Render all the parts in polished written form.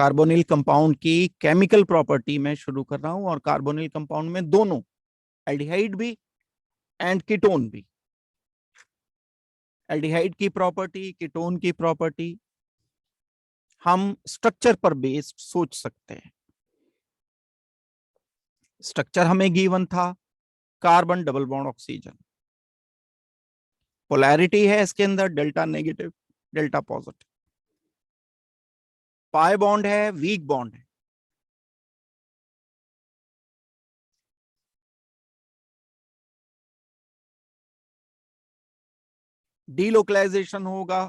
Carbonyl compound की chemical property में शुरू कर रहा हूं, और कार्बोनिल कंपाउंड में दोनों एल्डिहाइड भी एंड कीटोन भी। एल्डिहाइड की प्रॉपर्टी, कीटोन की प्रॉपर्टी हम स्ट्रक्चर पर बेस्ड सोच सकते हैं। स्ट्रक्चर हमें गिवन था, carbon double bond oxygen. Polarity है इसके अंदर delta negative, delta positive. Pi bond है, वीक बॉन्ड है। डीलोकलाइजेशन होगा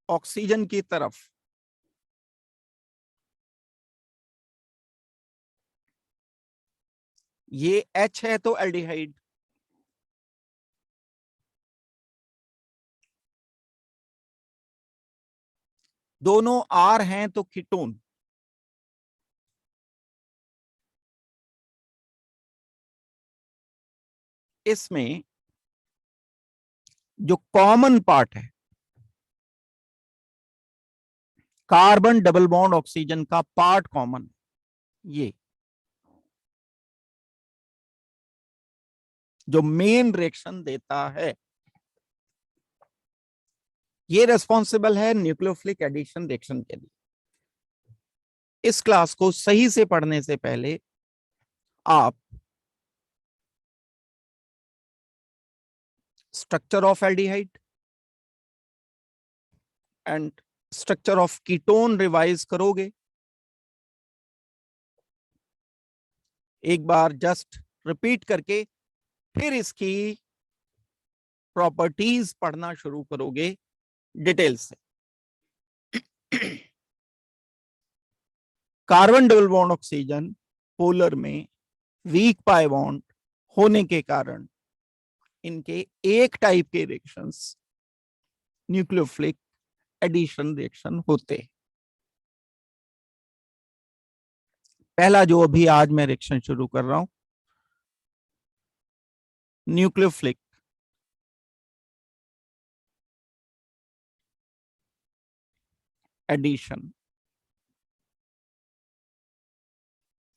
ऑक्सीजन की तरफ। ये H है तो एल्डिहाइड, दोनों R हैं तो कीटोन। इसमें जो कॉमन पार्ट है, कार्बन डबल बॉन्ड ऑक्सीजन का पार्ट कॉमन, ये जो मेन रिएक्शन देता है, ये रेस्पॉन्सिबल है न्यूक्लियोफिलिक एडिशन रिएक्शन के लिए। इस क्लास को सही से पढ़ने से पहले आप structure of aldehyde and structure of ketone revise करोगे। एक बार जस्ट रिपीट करके फिर इसकी प्रॉपर्टीज पढ़ना शुरू करोगे डिटेल से। Carbon double bond oxygen polar में वीक पाई बॉन्ड होने के कारण इनके एक टाइप के रिएक्शंस न्यूक्लियोफिलिक एडिशन रिएक्शन होते हैं। पहला जो अभी आज मैं रिएक्शन शुरू कर रहा हूं, न्यूक्लियोफिलिक एडिशन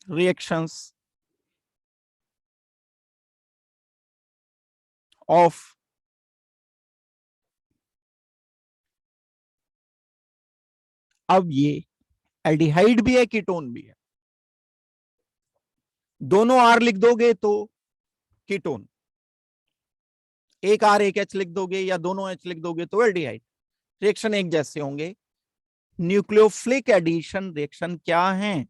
reactions of अब ये एल्डिहाइड भी है, कीटोन भी है। दोनों R लिख दोगे तो कीटोन, एक R एक H लिख दोगे या दोनों H लिख दोगे तो एल्डिहाइड। रिएक्शन एक जैसे होंगे। न्यूक्लियोफिलिक एडिशन रिएक्शन क्या है?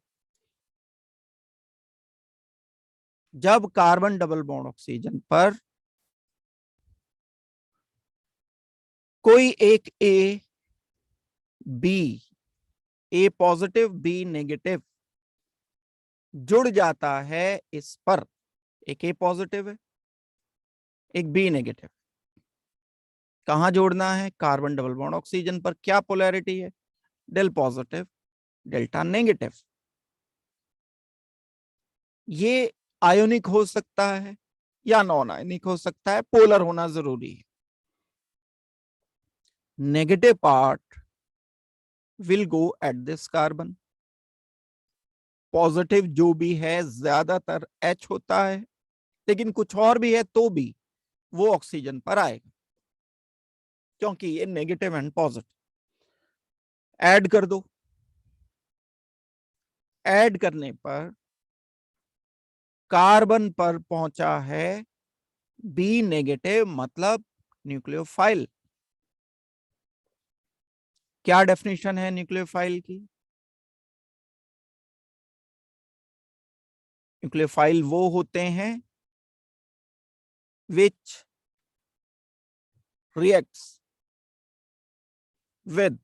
जब कार्बन डबल बॉन्ड ऑक्सीजन पर कोई एक ए पॉजिटिव बी नेगेटिव जुड़ जाता है, इस पर एक ए पॉजिटिव है एक बी नेगेटिव। कहां जोड़ना है? कार्बन डबल बॉन्ड ऑक्सीजन पर। क्या पोलैरिटी है? Del positive delta negative. ये आयोनिक हो सकता है या नॉन आयोनिक हो सकता है, पोलर होना जरूरी है। Negative part will go at this carbon, positive जो भी है ज्यादातर H होता है, लेकिन कुछ और भी है तो भी वो ऑक्सीजन पर आएगा, क्योंकि ये नेगेटिव एंड पॉजिटिव। ऐड कर दो। ऐड करने पर कार्बन पर पहुंचा है बी नेगेटिव, मतलब न्यूक्लियोफाइल। क्या डेफिनेशन है न्यूक्लियोफाइल की? न्यूक्लियोफाइल वो होते हैं which reacts with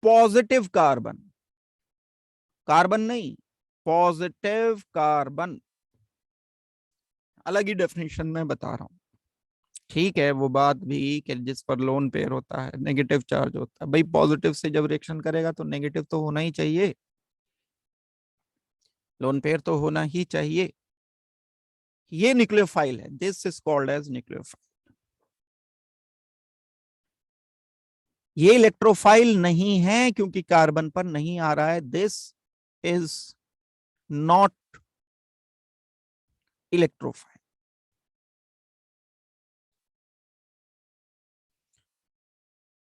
positive carbon, carbon नहीं पॉजिटिव कार्बन। अलग ही डेफिनेशन में बता रहा हूं, ठीक है? वो बात भी कि जिस पर लोन पेयर होता है नेगेटिव चार्ज होता है, भाई पॉजिटिव से जब रिएक्शन करेगा तो नेगेटिव तो होना ही चाहिए, लोन पेयर तो होना ही चाहिए। ये न्यूक्लियोफाइल है, this is called as nucleophile. ये इलेक्ट्रोफाइल नहीं है क्योंकि कार्बन पर नहीं आ रहा है. This is not electrophile.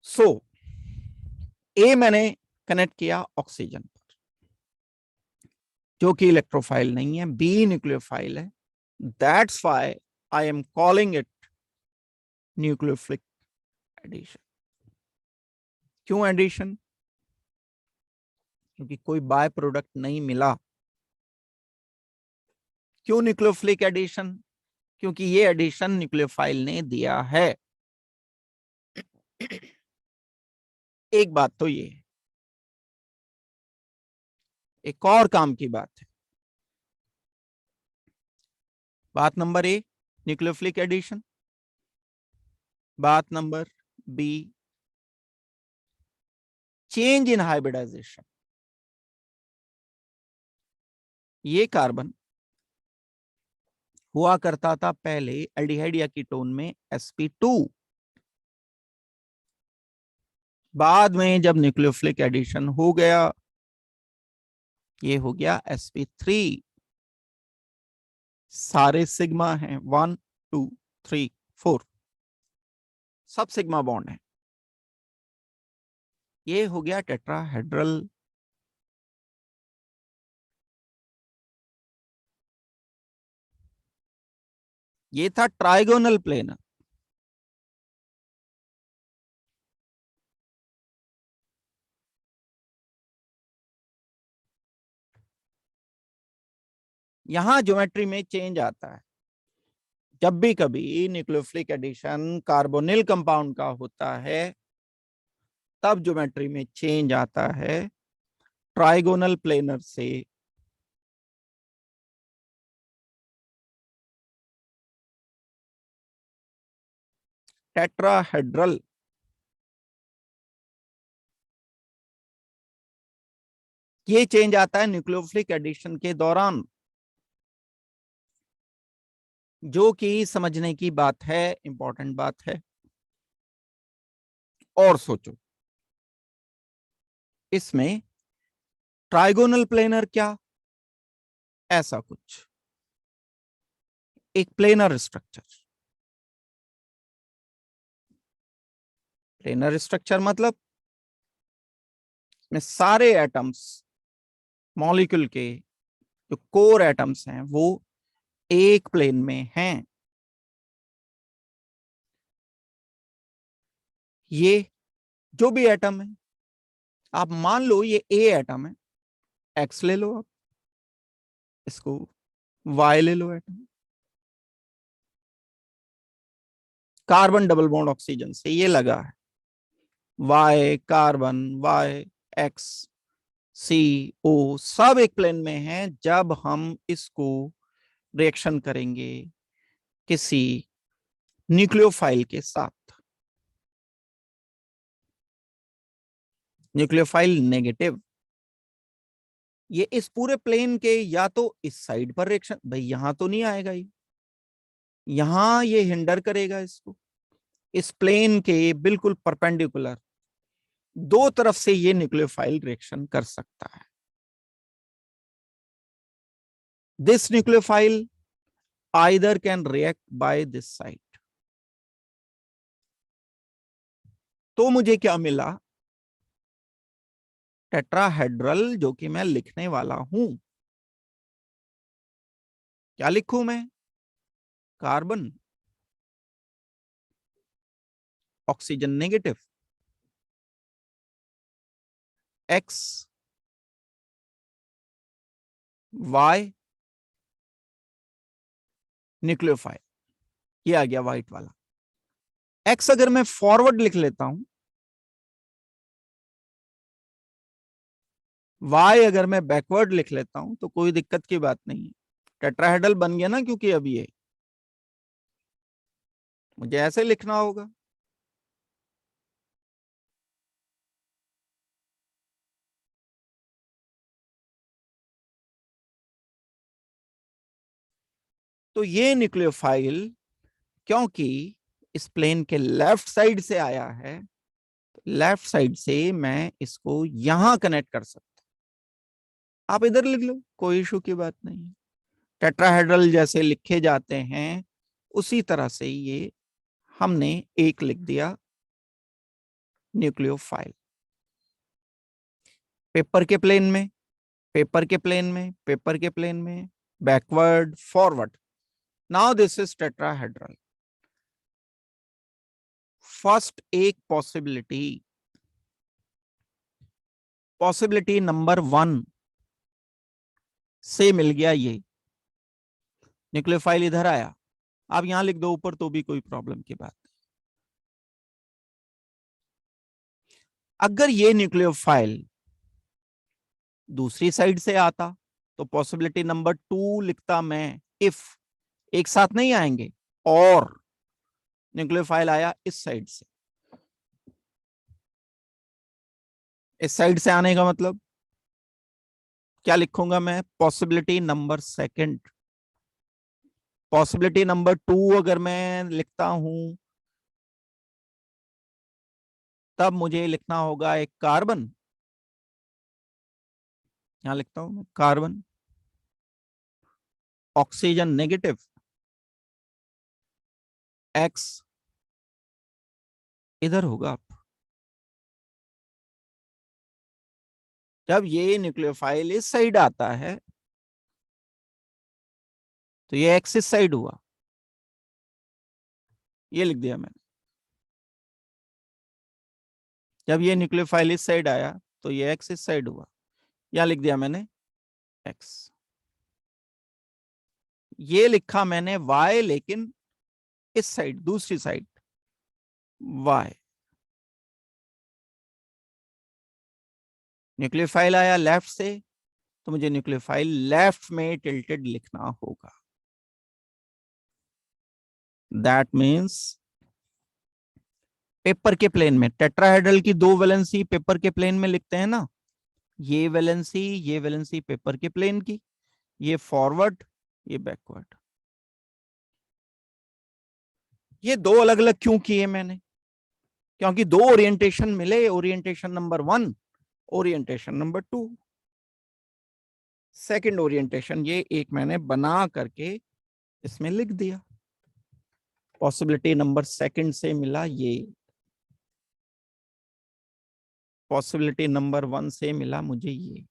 So uh मैंने कनेक्ट किया ऑक्सीजन पर, जो कि इलेक्ट्रोफाइल नहीं है. बी न्यूक्लियोफाइल है. That's why I am calling it nucleophilic addition. क्यों एडिशन? क्योंकि कोई बाय प्रोडक्ट नहीं मिला. क्यों न्यूक्लियोफिलिक एडिशन? क्योंकि ये एडिशन न्यूक्लियोफाइल ने दिया है. एक बात तो ये है. एक और काम की बात है. बात नंबर ए, न्यूक्लियोफिलिक एडिशन. बात number B, change in hybridisation. ये कार्बन हुआ करता था पहले एल्डिहाइड या कीटोन में sp2. बाद में जब न्यूक्लियोफिलिक एडिशन हो गया, ये हो गया sp3. सारे सिग्मा हैं, 1 2 3 4, सब सिग्मा बॉन्ड है. ये हो गया टेट्राहेड्रल. ये था ट्राइगोनल प्लेनर. यहां ज्योमेट्री में चेंज आता है. जब भी कभी न्यूक्लियोफिलिक एडिशन कार्बोनिल कंपाउंड का होता है, तब ज्योमेट्री में चेंज आता है. ट्राइगोनल प्लेनर से टेट्राहेड्रल. ये चेंज आता है न्यूक्लियोफिलिक एडिशन के दौरान, जो कि समझने की बात है, इंपॉर्टेंट बात है. और सोचो, इसमें ट्राइगोनल प्लेनर क्या? ऐसा कुछ एक प्लेनर स्ट्रक्चर. प्लेनर स्ट्रक्चर मतलब में सारे एटम्स, मॉलिक्यूल के जो कोर एटम्स हैं वो एक प्लेन में हैं. ये जो भी एटम है, आप मान लो ये ए एटम है, एक्स ले लो, आप इसको वाई ले लो atom. Carbon double bond oxygen से ये लगा है. Y carbon, Y X C O सब एक प्लेन में है. जब हम इसको रिएक्शन करेंगे किसी न्यूक्लियोफाइल के साथ, न्यूक्लियोफाइल नेगेटिव, ये इस पूरे प्लेन के या तो इस साइड पर रिएक्शन, भाई यहां तो नहीं आएगा, ये यहां ये हिंडर करेगा इसको. इस प्लेन के बिल्कुल परपेंडिकुलर दो तरफ से ये न्यूक्लियोफाइल रिएक्शन कर सकता है. This nucleophile either can react by this side. तो मुझे क्या मिला? टेट्राहेड्रल, जो कि मैं लिखने वाला हूं. क्या लिखूं मैं? Carbon, oxygen negative, X, Y, nucleophile. ये आ गया व्हाइट वाला. एक्स अगर मैं फॉरवर्ड लिख लेता हूं, वाई अगर मैं बैकवर्ड लिख लेता हूं, तो कोई दिक्कत की बात नहीं है. टेट्राहेड्रल बन गया ना, क्योंकि अब ये मुझे ऐसे लिखना होगा. तो ये न्यूक्लियोफाइल क्योंकि इस प्लेन के लेफ्ट साइड से आया है, लेफ्ट साइड से मैं इसको यहां कनेक्ट कर सकता हूं, आप इधर लिख लो, कोई इशू की बात नहीं है। टेट्राहेड्रल जैसे लिखे जाते हैं उसी तरह से ये हमने एक लिख दिया न्यूक्लियोफाइल। पेपर के प्लेन में, पेपर के प्लेन में, पेपर के प्लेन में, backward forward. Now this is tetrahedral. First एक पॉसिबिलिटी, पॉसिबिलिटी नंबर 1 से मिल गया ये न्यूक्लियोफाइल, इधर आया। आप यहां लिख दो ऊपर तो भी कोई प्रॉब्लम की बात नहीं। अगर ये न्यूक्लियोफाइल दूसरी साइड से आता तो पॉसिबिलिटी नंबर 2 लिखता मैं, इफ एक साथ नहीं आएंगे और न्यूक्लियोफाइल आया इस साइड से। इस साइड से आने का मतलब क्या लिखूंगा मैं, पॉसिबिलिटी नंबर 2। पॉसिबिलिटी नंबर 2 अगर मैं लिखता हूं तब मुझे लिखना होगा एक कार्बन, यहां लिखता हूं मैं कार्बन, ऑक्सीजन नेगेटिव, एक्स इधर होगा। जब ये न्यूक्लियोफाइल इस साइड आता है तो ये एक्स इस साइड हुआ, ये लिख दिया मैंने। जब ये न्यूक्लियोफाइल इस साइड आया तो ये एक्स इस साइड हुआ, यहां लिख दिया मैंने एक्स। ये लिखा मैंने वाई, लेकिन इस साइड, दूसरी साइड वाई। न्यूक्लियोफाइल आया लेफ्ट से तो मुझे न्यूक्लियोफाइल लेफ्ट में टिल्टेड लिखना होगा। दैट मीन्स पेपर के प्लेन में टेट्राहेड्रल की 2 वैलेंसी पेपर के प्लेन में लिखते हैं ना, ये वैलेंसी पेपर के प्लेन की, ये फॉरवर्ड, ये बैकवर्ड। ये 2 अलग अलग क्यों किए मैंने, क्योंकि 2 ओरिएंटेशन मिले, orientation number 1, orientation number 2। Second orientation ये एक मैंने बना करके इसमें लिख दिया। पॉसिबिलिटी नंबर 2 से मिला ये, पॉसिबिलिटी नंबर 1 से मिला मुझे ये।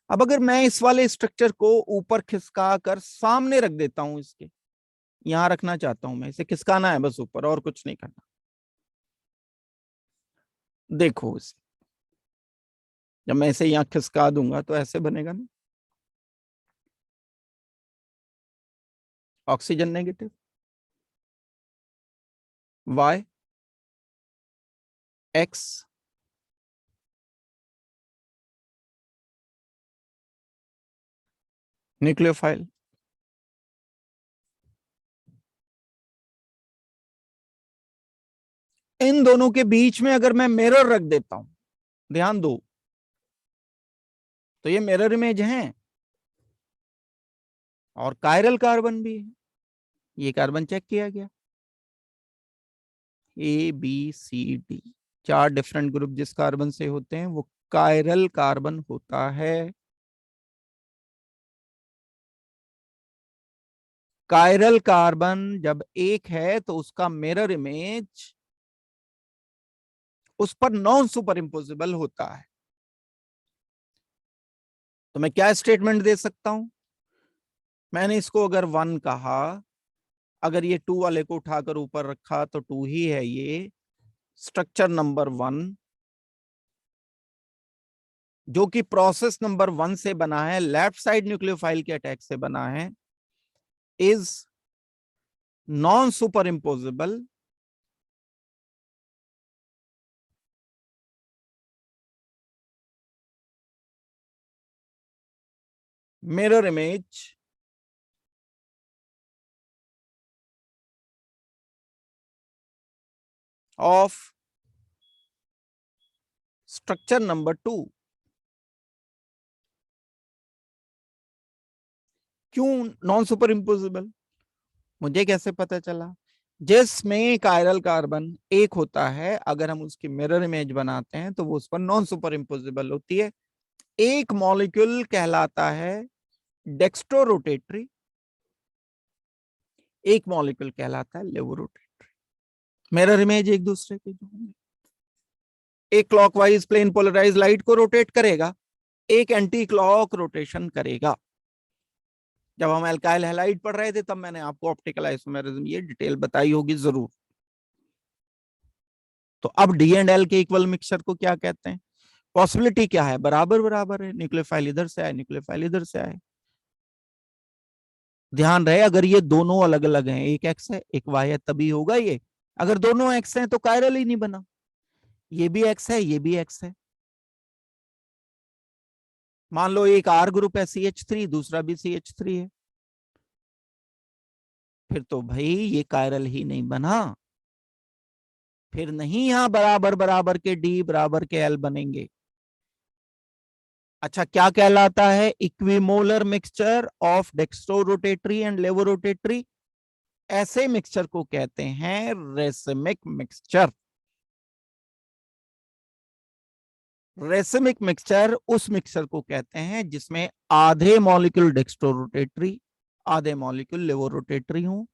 अब अगर मैं इस वाले स्ट्रक्चर को ऊपर खिसका कर सामने रख देता हूं, इसके यहां रखना चाहता हूं मैं, इसे खिसकाना है बस ऊपर, और कुछ नहीं करना। देखो इसे, जब मैं इसे यहां खिसका दूंगा तो ऐसे बनेगा ना, oxygen negative, Y X, nucleophile. इन दोनों के बीच में अगर मैं मिरर रख देता हूं, ध्यान दो, तो ये मिरर इमेज है और कायरल कार्बन भी है। ये कार्बन चेक किया गया, A B C D, 4 different group जिस कार्बन से होते हैं वो कायरल कार्बन होता है। कायरल कार्बन जब एक है तो उसका मिरर इमेज उस पर नॉन सुपर इम्पोजिबल होता है। तो मैं क्या स्टेटमेंट दे सकता हूं, मैंने इसको अगर 1 कहा, अगर ये 2 वाले को उठाकर ऊपर रखा तो 2 ही है ये। स्ट्रक्चर नंबर 1 जो कि प्रोसेस नंबर 1 से बना है, लेफ्ट साइड न्यूक्लियोफाइल के अटैक से बना है, is non super imposable mirror image of structure number 2। क्यों नॉन सुपर इम्पोजिबल, मुझे कैसे पता चला, जिसमें कायरल कार्बन एक होता है, अगर हम उसकी मिरर इमेज बनाते हैं तो वो उस पर नॉन सुपर इम्पोजिबल होती है। एक मॉलिक्यूल कहलाता है डेक्स्ट्रोरोटेटरी, एक मॉलिक्यूल कहलाता है लेवोरोटेटरी। मिरर इमेज एक दूसरे के जो होंगे, एक क्लॉकवाइज प्लेन पोलराइज लाइट को रोटेट करेगा, एक एंटी क्लॉक रोटेशन करेगा। जब हम एल्काइल हैलाइड पढ़ रहे थे तब मैंने आपको ऑप्टिकल आइसोमेरिज्म ये डिटेल बताई होगी जरूर। तो अब डी एंड एल के इक्वल मिक्सचर को क्या कहते हैं? पॉसिबिलिटी क्या है? बराबर बराबर है, न्यूक्लियोफाइल इधर से आए, न्यूक्लियोफाइल इधर से आए। ध्यान रहे अगर ये दोनों अलग अलग हैं, एक एक्स है एक वाई है, तभी होगा ये। अगर दोनों एक्स हैं तो कायरल ही नहीं बना। ये भी एक्स है ये भी एक्स है। मान लो एक आर ग्रुप है CH3, दूसरा भी CH3 है, फिर तो भाई ये कायरल ही नहीं बना। फिर नहीं यहां बराबर बराबर के डी बराबर के एल बनेंगे। अच्छा, क्या कहलाता है? Equimolar mixture of dextrorotatory and levorotatory. ऐसे मिक्सचर को कहते हैं रेसिमिक मिक्सचर। रेसिमिक मिक्सचर उस मिक्सचर को कहते हैं जिसमें आधे मॉलिक्यूल डेक्स्ट्रोरोटेटरी, आधे मॉलिक्यूल लेवोरोटेटरी हों,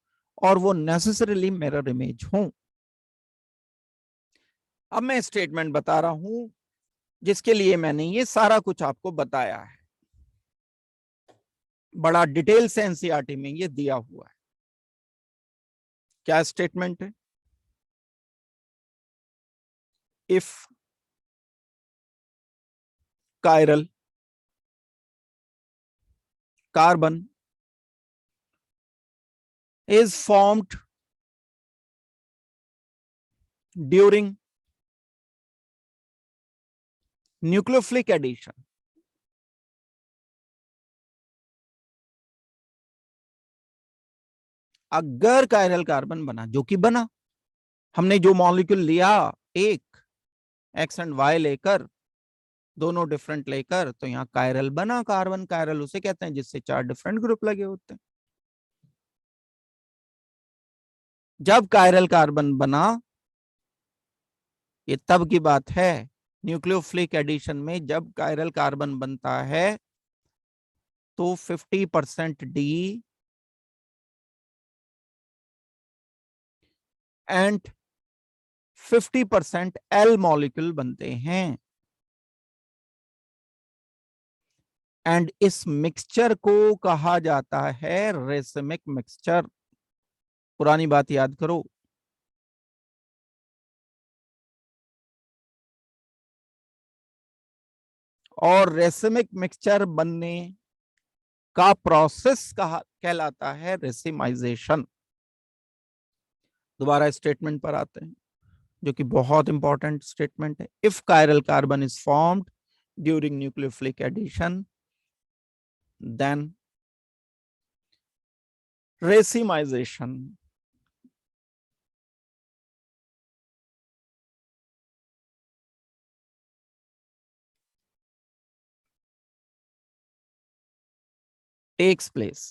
और वो नेसेसरीली मिरर इमेज हों। अब मैं स्टेटमेंट बता रहा हूं जिसके लिए मैंने ये सारा कुछ आपको बताया है, बड़ा डिटेल से एनसीईआरटी में ये दिया हुआ है। क्या स्टेटमेंट है? If chiral carbon is formed during nucleophilic addition, अगर कायरल कार्बन बना, जो कि बना, हमने जो मॉलिक्यूल लिया एक एक्स एंड वाई लेकर, दोनों डिफरेंट लेकर, तो यहाँ कायरल बना। कार्बन कायरल उसे कहते हैं जिससे 4 डिफरेंट ग्रुप लगे होते हैं। जब कायरल कार्बन बना, ये तब की बात है न्यूक्लियोफिलिक एडिशन में, जब कायरल कार्बन बनता है तो 50% डी एंड 50% एल मॉलिक्यूल बनते हैं। एंड इस मिक्सचर को कहा जाता है रेसिमिक मिक्सचर। पुरानी बात याद करो। और रेसिमिक मिक्सचर बनने का प्रोसेस कहा कहलाता है रेसिमाइजेशन। दोबारा स्टेटमेंट पर आते हैं जो कि बहुत इंपॉर्टेंट स्टेटमेंट है। If chiral carbon is formed during nucleophilic addition, then racemisation takes place।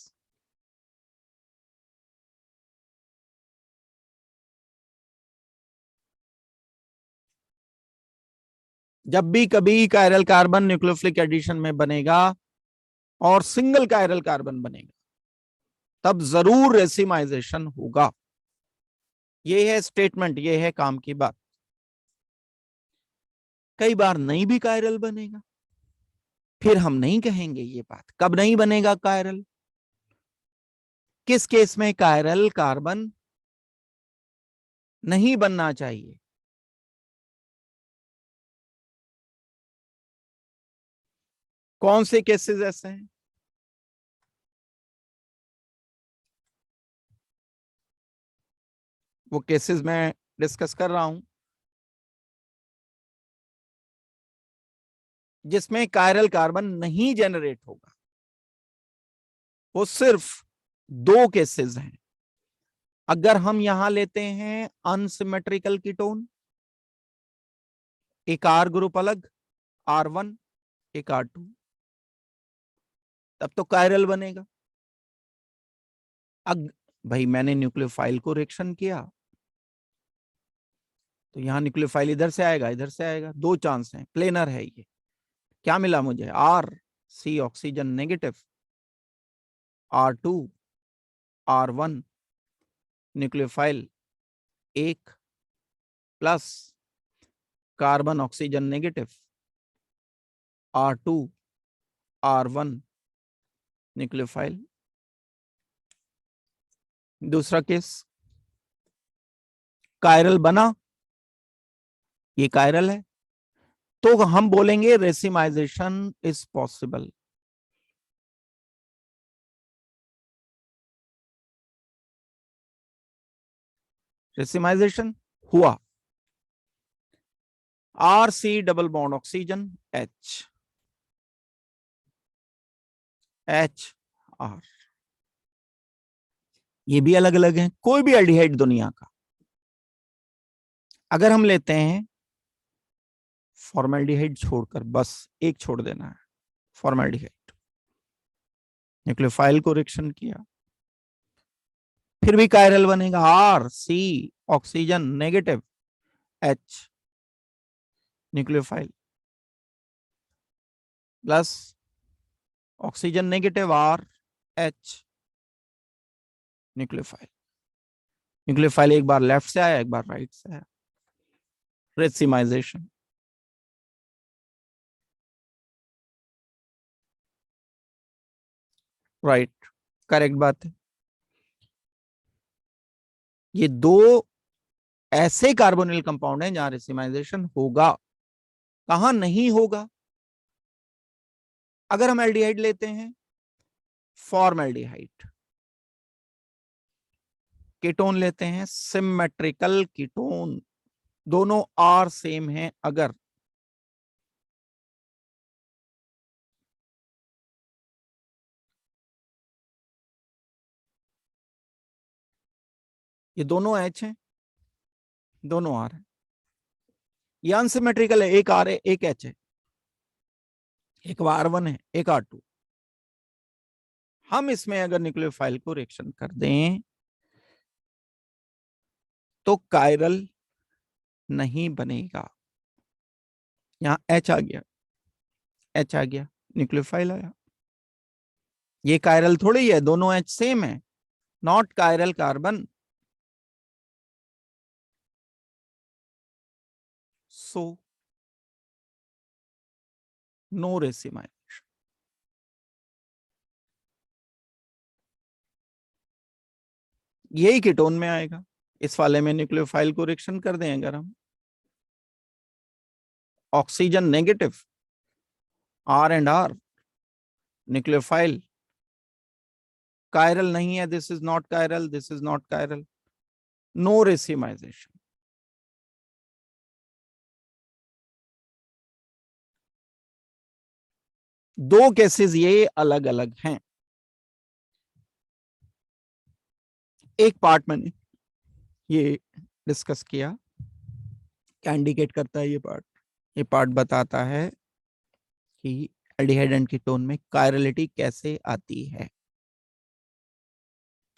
जब भी कभी कायरल कार्बन न्यूक्लियोफिलिक एडिशन में बनेगा और सिंगल कायरल कार्बन बनेगा, तब जरूर रेसिमाइजेशन होगा। ये है स्टेटमेंट, ये है काम की बात। कई बार नहीं भी कायरल बनेगा, फिर हम नहीं कहेंगे ये बात। कब नहीं बनेगा कायरल? किस केस में कायरल कार्बन नहीं बनना चाहिए? कौन से केसेस ऐसे हैं? वो केसेस मैं डिस्कस कर रहा हूं जिसमें कायरल कार्बन नहीं जनरेट होगा। वो सिर्फ 2 केसेस हैं। अगर हम यहां लेते हैं अनसिमेट्रिकल कीटोन, एक आर ग्रुप अलग, R1, एक R2, तब तो कायरल बनेगा। भाई मैंने न्यूक्लियोफाइल को रिएक्शन किया तो यहाँ न्यूक्लियोफाइल इधर से आएगा इधर से आएगा, दो चांस हैं, प्लेनर है ये। क्या मिला मुझे? R C oxygen negative, R2 R1 nucleophile एक plus carbon oxygen negative R2 R1 nucleophile. दूसरा केस, कायरल बना, ये कायरल है, तो हम बोलेंगे रेसिमाइजेशन इज पॉसिबल। रेसिमाइजेशन हुआ, R C double bond oxygen H H R, ये भी अलग अलग है। कोई भी एल्डिहाइड दुनिया का अगर हम लेते हैं, फॉर्मेल्डिहाइड छोड़कर, बस एक छोड़ देना है, फॉर्मेल्डिहाइड, न्यूक्लियोफाइल को रिएक्शन किया, फिर भी कायरल बनेगा, R C oxygen negative H nucleophile plus oxygen negative R H nucleophile. Nucleophile एक बार लेफ्ट से आया एक बार राइट से आया, रेसिमाइजेशन। राइट, करेक्ट बात है। ये दो ऐसे कार्बोनिल कंपाउंड हैं जहां रेसिमाइजेशन होगा, कहां नहीं होगा। अगर हम एल्डिहाइड लेते हैं, फॉर्मेल्डिहाइड, कीटोन लेते हैं, सिमेट्रिकल कीटोन, दोनों आर सेम है, अगर ये दोनों H हैं, दोनों आर है, ये अनसिमेट्रिकल है, एक आर है एक H है, एक R1 है एक R2। हम इसमें अगर न्यूक्लियोफाइल को रिएक्शन कर दें तो कायरल नहीं बनेगा। यहां H आ गया, H आ गया, न्यूक्लियोफाइल आया। ये कायरल थोड़ी है, दोनों H सेम है, not chiral carbon. So no racemisation. यही कीटोन में आएगा। इस वाले में न्यूक्लियोफाइल को रिएक्शन कर दें अगर हम, oxygen negative R and R nucleophile, chiral नहीं है, this is not chiral, this is not chiral, no racemisation. दो केसेस ये अलग अलग हैं। एक पार्ट मैंने ये डिस्कस किया, क्या इंडिकेट करता है ये पार्ट? ये पार्ट बताता है कि एल्डिहाइड एंड कीटोन में कायरलिटी कैसे आती है।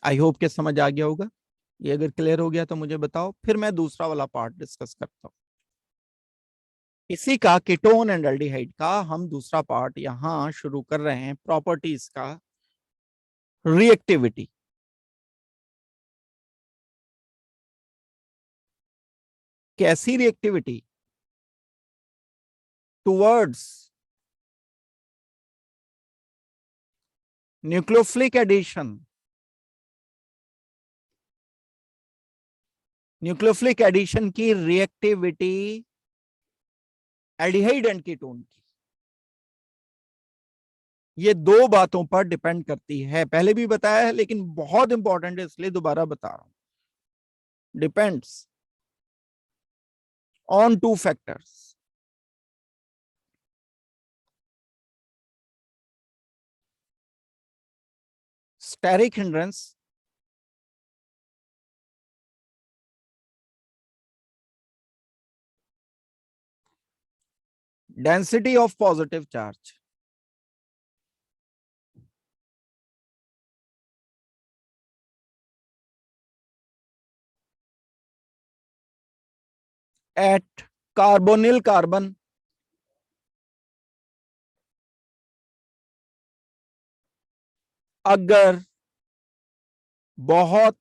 आई होप के समझ आ गया होगा। ये अगर क्लियर हो गया तो मुझे बताओ, फिर मैं दूसरा वाला पार्ट डिस्कस करता हूं। इसी का, कीटोन एंड एल्डिहाइड का हम दूसरा पार्ट यहां शुरू कर रहे हैं, प्रॉपर्टीज का, रिएक्टिविटी। कैसी reactivity? Towards nucleophilic addition. Nucleophilic addition की रिएक्टिविटी एल्डिहाइड एंड कीटोन की, ये दो बातों पर डिपेंड करती है। पहले भी बताया है लेकिन बहुत इंपॉर्टेंट है इसलिए दोबारा बता रहा हूं। Depends on two factors, steric hindrance, density of positive charge, at carbonyl carbon अगर बहुत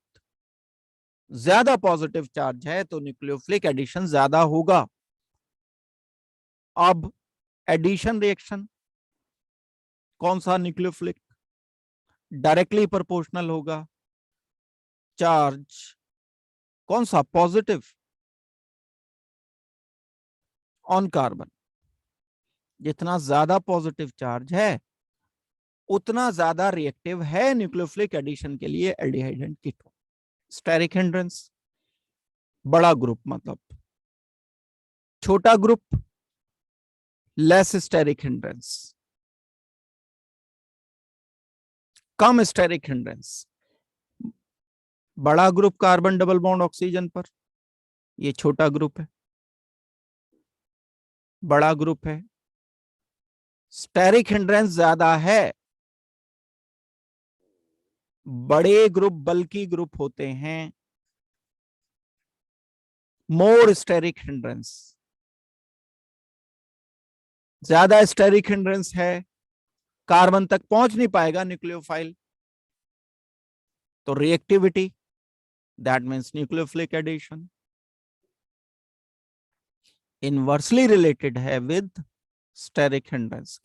ज्यादा पॉजिटिव चार्ज है तो न्यूक्लियोफिलिक एडिशन ज्यादा होगा। अब एडिशन रिएक्शन कौन सा, न्यूक्लियोफिलिक, डायरेक्टली प्रोपोर्शनल होगा। चार्ज कौन सा, पॉजिटिव ऑन कार्बन। जितना ज्यादा पॉजिटिव चार्ज है उतना ज्यादा रिएक्टिव है न्यूक्लियोफिलिक एडिशन के लिए aldehyde and ketone. Steric hindrance, बड़ा ग्रुप मतलब, छोटा ग्रुप लेस स्टेरिक हिंड्रेंस, कम स्टेरिक हिंड्रेंस। बड़ा group carbon double bond oxygen पर, ये छोटा ग्रुप है, बड़ा ग्रुप है, स्टेरिक हिंड्रेंस ज्यादा है। बड़े ग्रुप बल्की ग्रुप होते हैं, मोर स्टेरिक हिंड्रेंस, ज्यादा स्टेरिक हिंड्रेंस है, कार्बन तक पहुंच नहीं पाएगा न्यूक्लियोफाइल, तो reactivity, that means nucleophilic addition inversely related है विद स्टेरिक हिंड्रेंस।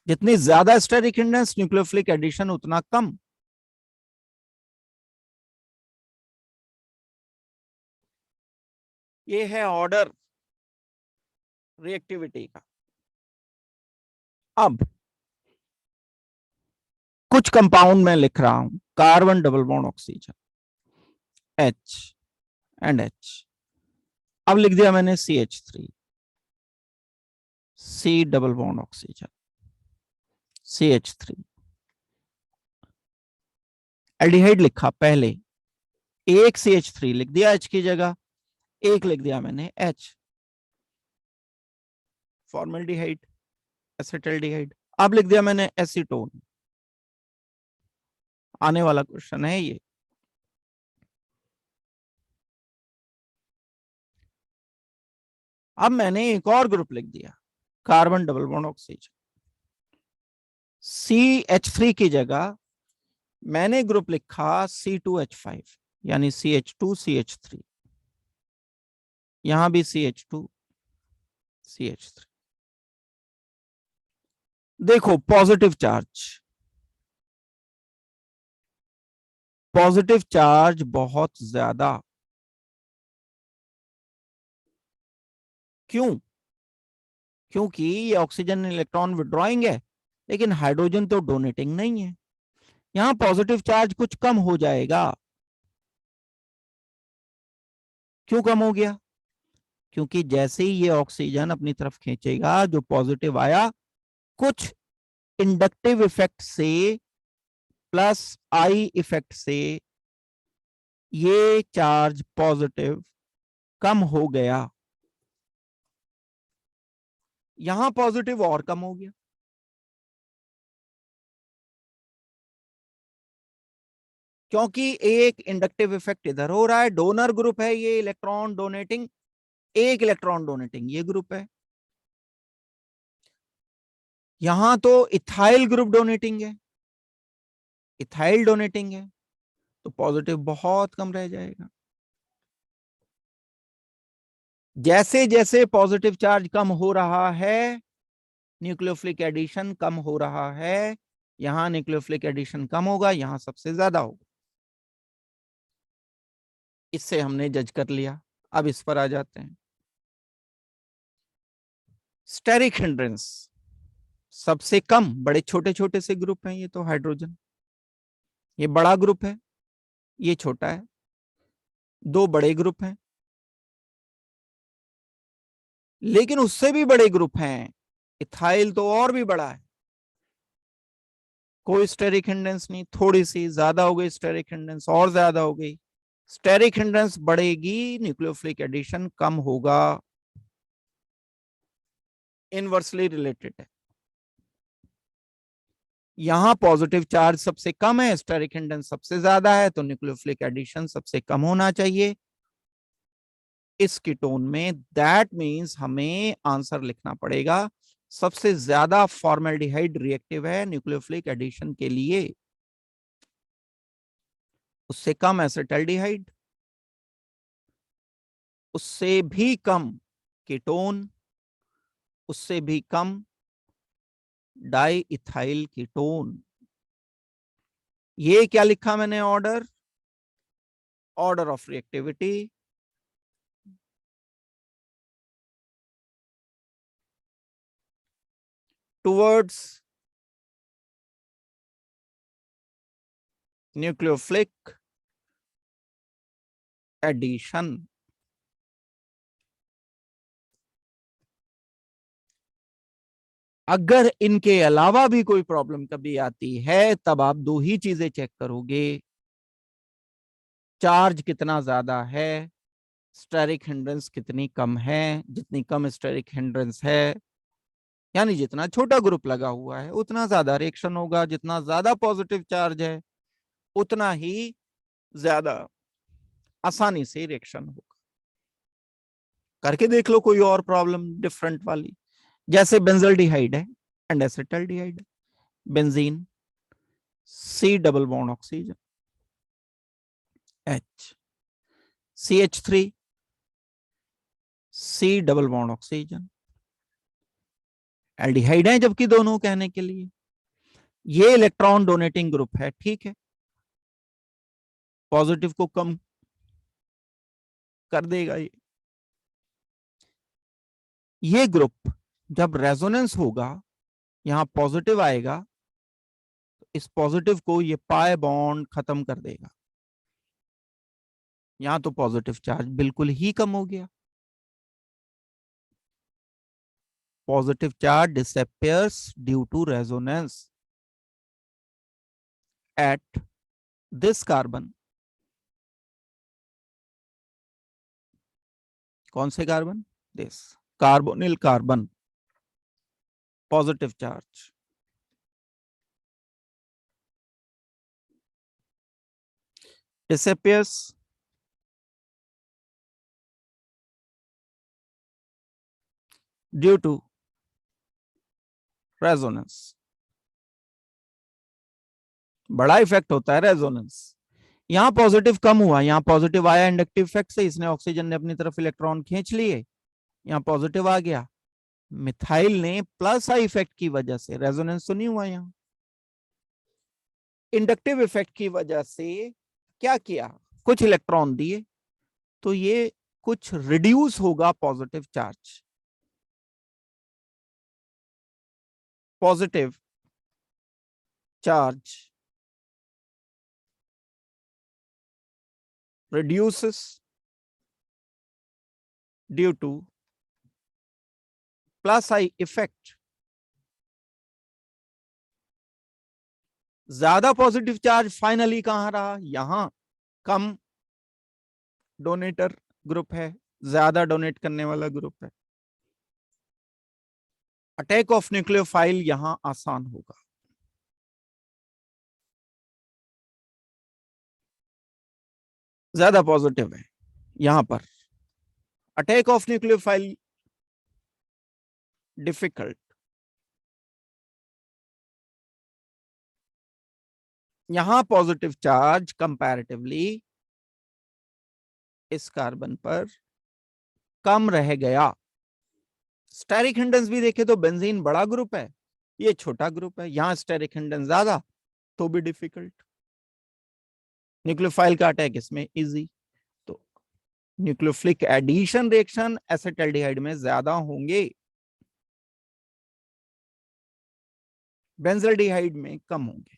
जितनी ज्यादा स्टेरिक हिंड्रेंस न्यूक्लियोफिलिक एडिशन उतना कम। ये है ऑर्डर रिएक्टिविटी का। अब कुछ कंपाउंड में लिख रहा हूं, carbon double bond oxygen H and H, अब लिख दिया मैंने CH3, C double bond oxygen CH3, aldehyde लिखा पहले, एक CH3 लिख दिया H की जगह, एक लिख दिया मैंने H, फॉर्मल्डिहाइड, एसिटल्डिहाइड। अब लिख दिया मैंने एसीटोन। आने वाला क्वेश्चन है ये, अब मैंने एक और ग्रुप लिख दिया, carbon double bond oxygen, CH3 की जगह मैंने ग्रुप लिखा C2H5 यानी CH2CH3, यहां भी CH2CH3। देखो पॉजिटिव चार्ज बहुत ज्यादा, क्यों? क्योंकि ये ऑक्सीजन इलेक्ट्रॉन विड्रॉइंग है लेकिन हाइड्रोजन तो डोनेटिंग नहीं है, यहां पॉजिटिव चार्ज कुछ कम हो जाएगा। क्यों कम हो गया? क्योंकि जैसे ही ये ऑक्सीजन अपनी तरफ खींचेगा, जो पॉजिटिव आया, कुछ इंडक्टिव इफेक्ट से प्लस आई इफेक्ट से ये चार्ज पॉजिटिव कम हो गया, यहां पॉजिटिव और कम हो गया। क्योंकि एक इंडक्टिव इफेक्ट इधर हो रहा है, डोनर ग्रुप है ये, इलेक्ट्रॉन डोनेटिंग, एक इलेक्ट्रॉन डोनेटिंग ये ग्रुप है, यहां तो इथाइल ग्रुप डोनेटिंग है, इथाइल डोनेटिंग है, तो पॉजिटिव बहुत कम रह जाएगा। जैसे जैसे पॉजिटिव चार्ज कम हो रहा है न्यूक्लियोफिलिक एडिशन कम हो रहा है, यहां न्यूक्लियोफिलिक एडिशन कम होगा, यहां सबसे ज्यादा होगा। इससे हमने जज कर लिया। अब इस पर आ जाते हैं, स्टेरिक हिंड्रेंस सबसे कम, बड़े छोटे छोटे से ग्रुप हैं, ये तो हाइड्रोजन, ये बड़ा ग्रुप है, ये छोटा है, दो बड़े ग्रुप हैं, लेकिन उससे भी बड़े ग्रुप हैं, इथाइल तो और भी बड़ा है, कोई स्टेरिक हिंड्रेंस नहीं, थोड़ी सी ज्यादा हो गई स्टेरिक हिंड्रेंस, और ज्यादा हो गई, स्टेरिक हिंड्रेंस बढ़ेगी, न्यूक्लियोफिलिक एडिशन कम होगा, इनवर्सली रिलेटेड है। यहां पॉजिटिव चार्ज सबसे कम है, स्टेरिक हिंड्रेंस सबसे ज्यादा है, तो न्यूक्लियोफिलिक एडिशन सबसे कम होना चाहिए इस कीटोन में। दैट मीन्स हमें आंसर लिखना पड़ेगा सबसे ज्यादा फॉर्मेल्डिहाइड रिएक्टिव है न्यूक्लियोफिलिक एडिशन के लिए, उससे कम एसिटाल्डिहाइड, उससे भी कम कीटोन, उससे भी कम डाई इथाइल कीटोन। ये क्या लिखा मैंने order? Order of reactivity towards nucleophilic addition. अगर इनके अलावा भी कोई प्रॉब्लम कभी आती है तब आप दो ही चीजें चेक करोगे, चार्ज कितना ज्यादा है, स्टेरिक हिंड्रेंस कितनी कम है। जितनी कम स्टेरिक हिंड्रेंस है, यानी जितना छोटा ग्रुप लगा हुआ है उतना ज्यादा रिएक्शन होगा, जितना ज्यादा पॉजिटिव चार्ज है उतना ही ज्यादा आसानी से रिएक्शन होगा। करके देख लो कोई और प्रॉब्लम डिफरेंट वाली, जैसे बेंजल्डिहाइड है and acetaldehyde, benzene, C double bond oxygen H, CH3, C double bond oxygen, aldehyde है जबकि दोनों कहने के लिए। ये इलेक्ट्रॉन डोनेटिंग ग्रुप है, ठीक है, पॉजिटिव को कम कर देगा ये ग्रुप जब रेजोनेंस होगा, यहां पॉजिटिव आएगा, इस पॉजिटिव को ये पाई बॉन्ड खत्म कर देगा। यहां तो पॉजिटिव चार्ज बिल्कुल ही कम हो गया, positive charge disappears due to resonance at this carbon. कौन से carbon? This carbonyl carbon, positive charge disappears due to resonance। बड़ा इफेक्ट होता है रेजोनेंस। यहां पॉजिटिव कम हुआ, यहां पॉजिटिव आया इंडक्टिव इफेक्ट से, इसने ऑक्सीजन ने अपनी तरफ इलेक्ट्रॉन खींच लिए, यहां पॉजिटिव आ गया। मिथाइल ने प्लस आई इफेक्ट की वजह से, रेजोनेंस तो नहीं हुआ, यहां इंडक्टिव इफेक्ट की वजह से क्या किया, कुछ इलेक्ट्रॉन दिए, तो ये कुछ रिड्यूस होगा positive charge. Positive charge reduces due to plus I effect। ज्यादा पॉजिटिव चार्ज फाइनली कहां रहा? यहां कम डोनेटर ग्रुप है, ज्यादा डोनेट करने वाला ग्रुप है, अटैक ऑफ न्यूक्लियोफाइल यहां आसान होगा। ज्यादा पॉजिटिव है, यहां पर अटैक ऑफ न्यूक्लियोफाइल डिफिकल्ट। यहां पॉजिटिव चार्ज कंपैरेटिवली इस कार्बन पर कम रह गया। स्टेरिक हिंडेंस भी देखे तो बेंजीन बड़ा ग्रुप है, ये छोटा ग्रुप है, यहां स्टेरिक हिंडेंस ज्यादा, तो भी डिफिकल्ट। न्यूक्लियोफाइल का अटैक इसमें इजी, तो न्यूक्लियोफिलिक एडिशन रिएक्शन एसिटाल्डिहाइड में ज्यादा होंगे, बेंजल्डिहाइड में कम होंगे।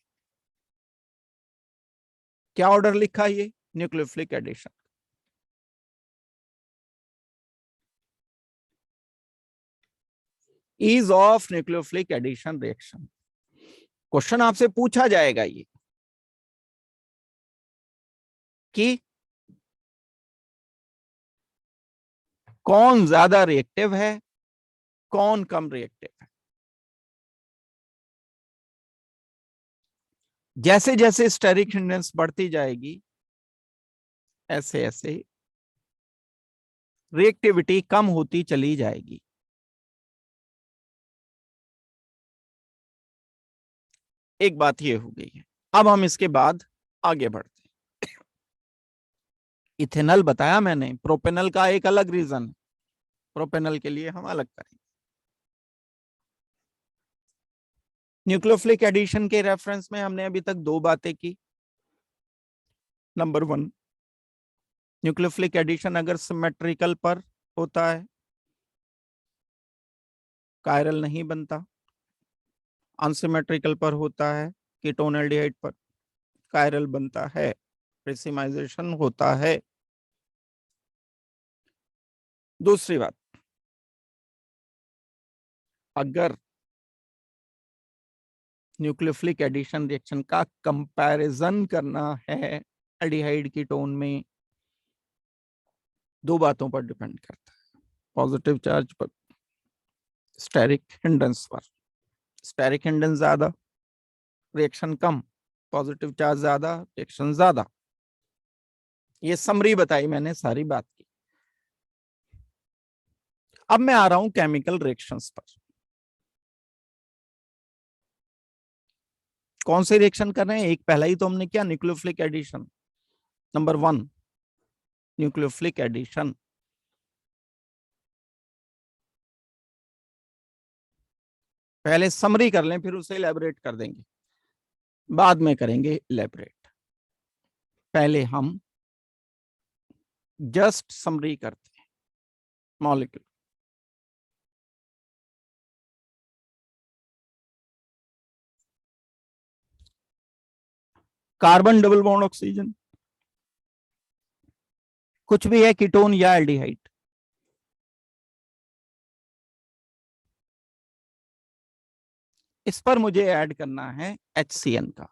क्या ऑर्डर लिखा ये nucleophilic addition? Ease of nucleophilic addition reaction. Question आपसे पूछा जाएगा ये कि कौन ज्यादा रिएक्टिव है, कौन कम रिएक्टिव है। जैसे जैसे स्टेरिक हिंड्रेंस बढ़ती जाएगी ऐसे ऐसे रिएक्टिविटी कम होती चली जाएगी। एक बात ये हो गई है। अब हम इसके बाद आगे बढ़ते हैं। इथेनॉल बताया मैंने, प्रोपेनॉल का एक अलग रीजन है, प्रोपेनॉल के लिए हम अलग करेंगे। न्यूक्लियोफिलिक एडिशन के रेफरेंस में हमने अभी तक दो बातें की। नंबर 1, न्यूक्लियोफिलिक एडिशन अगर सिमेट्रिकल पर होता है कायरल नहीं बनता, अनसिमेट्रिकल पर होता है कीटोन एल्डिहाइड पर कायरल बनता है, प्रिसिमाइजेशन होता है। दूसरी बात, अगर न्यूक्लियोफिलिक एडिशन रिएक्शन का कंपैरिजन करना है एल्डिहाइड कीटोन में, दो बातों पर डिपेंड करता है, पॉजिटिव चार्ज पर, स्टेरिक हिंड्रेंस पर। स्टेरिक हिंड्रेंस ज्यादा रिएक्शन कम, पॉजिटिव चार्ज ज्यादा रिएक्शन ज्यादा। ये समरी बताई मैंने सारी बात की। अब मैं आ रहा हूं केमिकल रिएक्शंस पर। कौन से रिएक्शन कर रहे हैं? एक पहला ही तो हमने किया, nucleophilic addition. Number 1, nucleophilic addition. पहले समरी कर लें फिर उसे इलेबोरेट कर देंगे, बाद में करेंगे इलेबोरेट। पहले हम जस्ट समरी करते हैं। Molecule, carbon double bond oxygen, कुछ भी है कीटोन या एल्डिहाइड, इस पर मुझे ऐड करना है HCN का,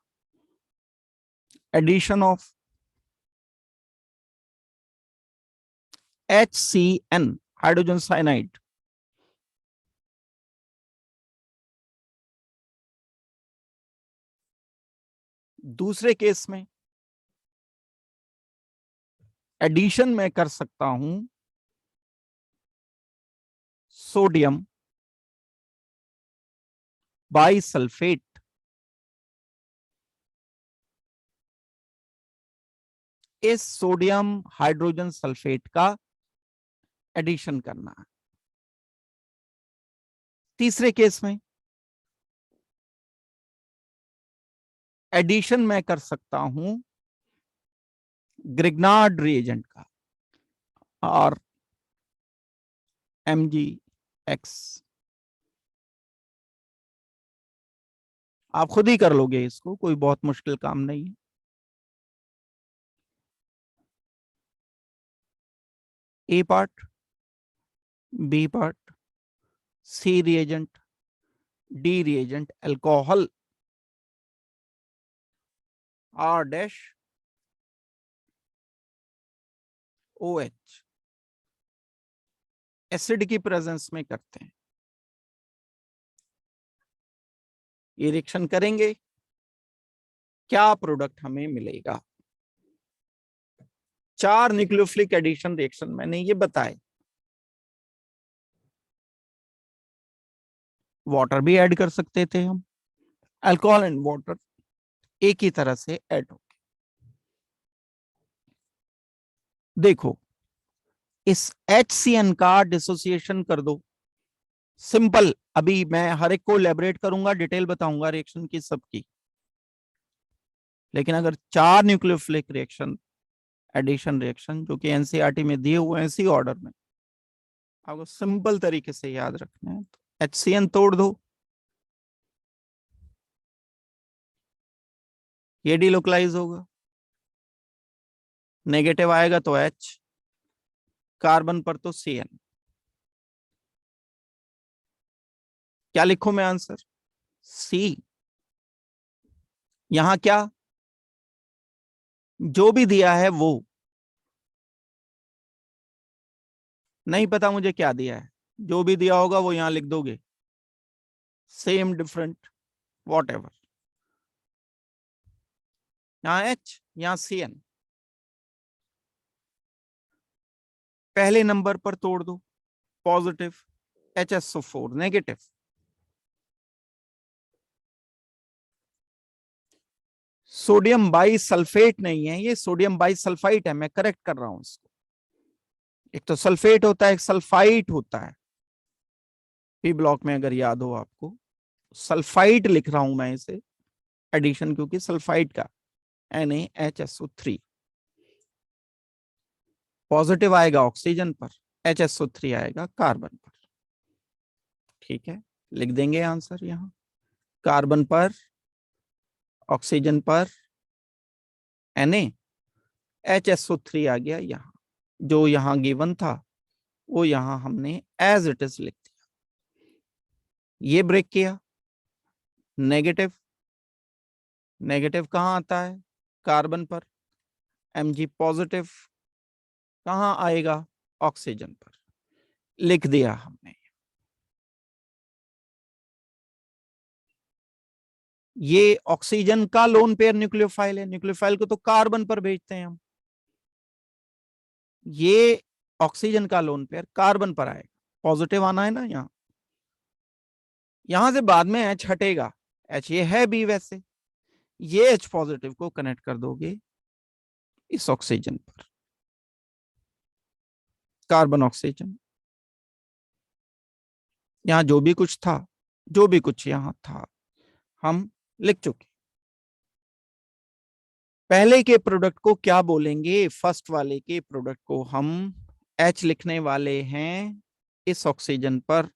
addition of HCN, hydrogen cyanide. दूसरे केस में एडिशन में कर सकता हूं सोडियम बाइसल्फेट। इस सोडियम हाइड्रोजन सल्फेट का एडिशन करना है। तीसरे केस में एडिशन में कर सकता हूं ग्रिग्नार्ड रिएजेंट का, और MgX। आप खुद ही कर लोगे इसको, कोई बहुत मुश्किल काम नहीं है। A part, B part, C reagent, D reagent alcohol, R dash OH, acid की प्रेजेंस में करते हैं। ये रिएक्शन करेंगे, क्या प्रोडक्ट हमें मिलेगा? 4 न्यूक्लियोफिलिक एडिशन रिएक्शन मैंने ये बताए। वाटर भी ऐड कर सकते थे हम, अल्कोहल एंड वाटर एक ही तरह से ऐड हो। देखो, इस HCN का डिसोसिएशन कर दो, सिंपल। अभी मैं हर एक को इलेबोरेट करूंगा, डिटेल बताऊंगा रिएक्शन की सबकी। लेकिन अगर 4 न्यूक्लियोफिलिक रिएक्शन एडिशन रिएक्शन जो कि NCERT में दिए हुए हैं इसी ऑर्डर में, आपको सिंपल तरीके से याद रखना है, तो HCN तोड़ दो, ये डिलोकलाइज होगा, नेगेटिव आएगा तो H, कार्बन पर तो Cn। क्या लिखूं मैं आंसर? C। यहां क्या जो भी दिया है वो नहीं पता मुझे क्या दिया है, जो भी दिया होगा वो यहां लिख दोगे, सेम डिफरेंट वॉट एवर। यहाँ H, यहाँ CN। पहले नंबर पर तोड़ दो, positive, HSO4 negative. Sodium by sulphate नहीं है, ये सोडियम बाई सल्फाइट है, मैं करेक्ट कर रहा हूं इसको। एक तो सल्फेट होता है, एक सल्फाइट होता है। पी ब्लॉक में अगर याद हो आपको, सल्फाइट लिख रहा हूं मैं इसे एडिशन, क्योंकि सल्फाइट का NaHSO3 पॉजिटिव आएगा ऑक्सीजन पर, HSO3 आएगा कार्बन पर। ठीक है, लिख देंगे आंसर यहां, कार्बन पर, ऑक्सीजन पर NaHSO3 आ गया यहां। जो यहां गिवन था वो यहां हमने एज इट इज लिख दिया। ये ब्रेक किया, नेगेटिव, नेगेटिव कहां आता है, कार्बन पर, Mg पॉजिटिव कहां आएगा, ऑक्सीजन पर, लिख दिया हमने। ये ऑक्सीजन का लोन पेयर न्यूक्लियोफाइल है, न्यूक्लियोफाइल को तो कार्बन पर भेजते हैं हम, ये ऑक्सीजन का लोन पेयर कार्बन पर आएगा, पॉजिटिव आना है ना यहां से बाद में H हटेगा, H ये है B वैसे, ये H पॉजिटिव को कनेक्ट कर दोगे इस ऑक्सीजन पर, कार्बन ऑक्सीजन। यहां जो भी कुछ था, जो भी कुछ यहां था, हम लिख चुके। पहले के प्रोडक्ट को क्या बोलेंगे, फर्स्ट वाले के प्रोडक्ट को हम H लिखने वाले हैं इस ऑक्सीजन पर,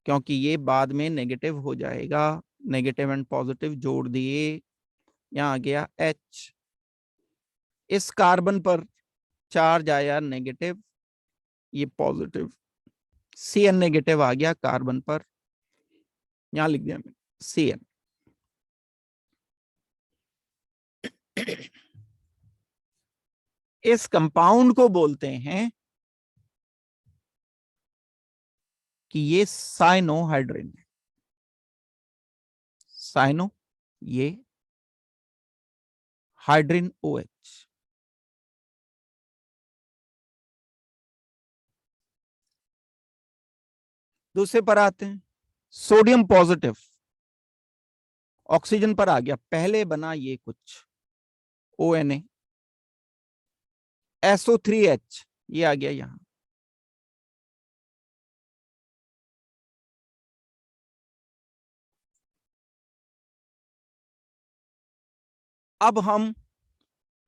क्योंकि ये बाद में नेगेटिव हो जाएगा। नेगेटिव एंड पॉजिटिव जोड़ दिए, यहां आ गया H। इस कार्बन पर चार्ज आया नेगेटिव, ये पॉजिटिव, CN नेगेटिव आ गया कार्बन पर, यहां लिख दिया मैंने CN। इस कंपाउंड को बोलते हैं कि ये साइनोहाइड्रिन है, साइनो, ये हाइड्रिन OH। दूसरे पर आते हैं, सोडियम पॉजिटिव ऑक्सीजन पर आ गया, पहले बना ये कुछ ONA, SO3H ये आ गया यहां। अब हम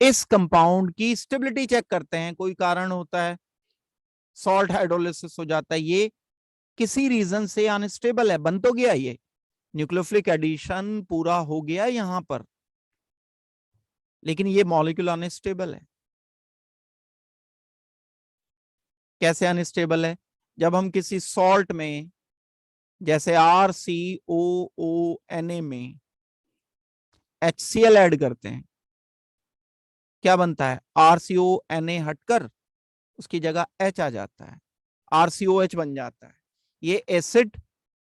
इस कंपाउंड की स्टेबिलिटी चेक करते हैं, कोई कारण होता है, सॉल्ट हाइड्रोलिसिस हो जाता है, ये किसी रीजन से अनस्टेबल है, बन तो गया, ये न्यूक्लियोफिलिक एडिशन पूरा हो गया यहां पर, लेकिन ये मॉलिक्यूल अनस्टेबल है। कैसे अनस्टेबल है, जब हम किसी सॉल्ट में जैसे RCOONA में HCl ऐड करते हैं, क्या बनता है, RCONA हटकर उसकी जगह H आ जाता है, RCOH बन जाता है, ये एसिड,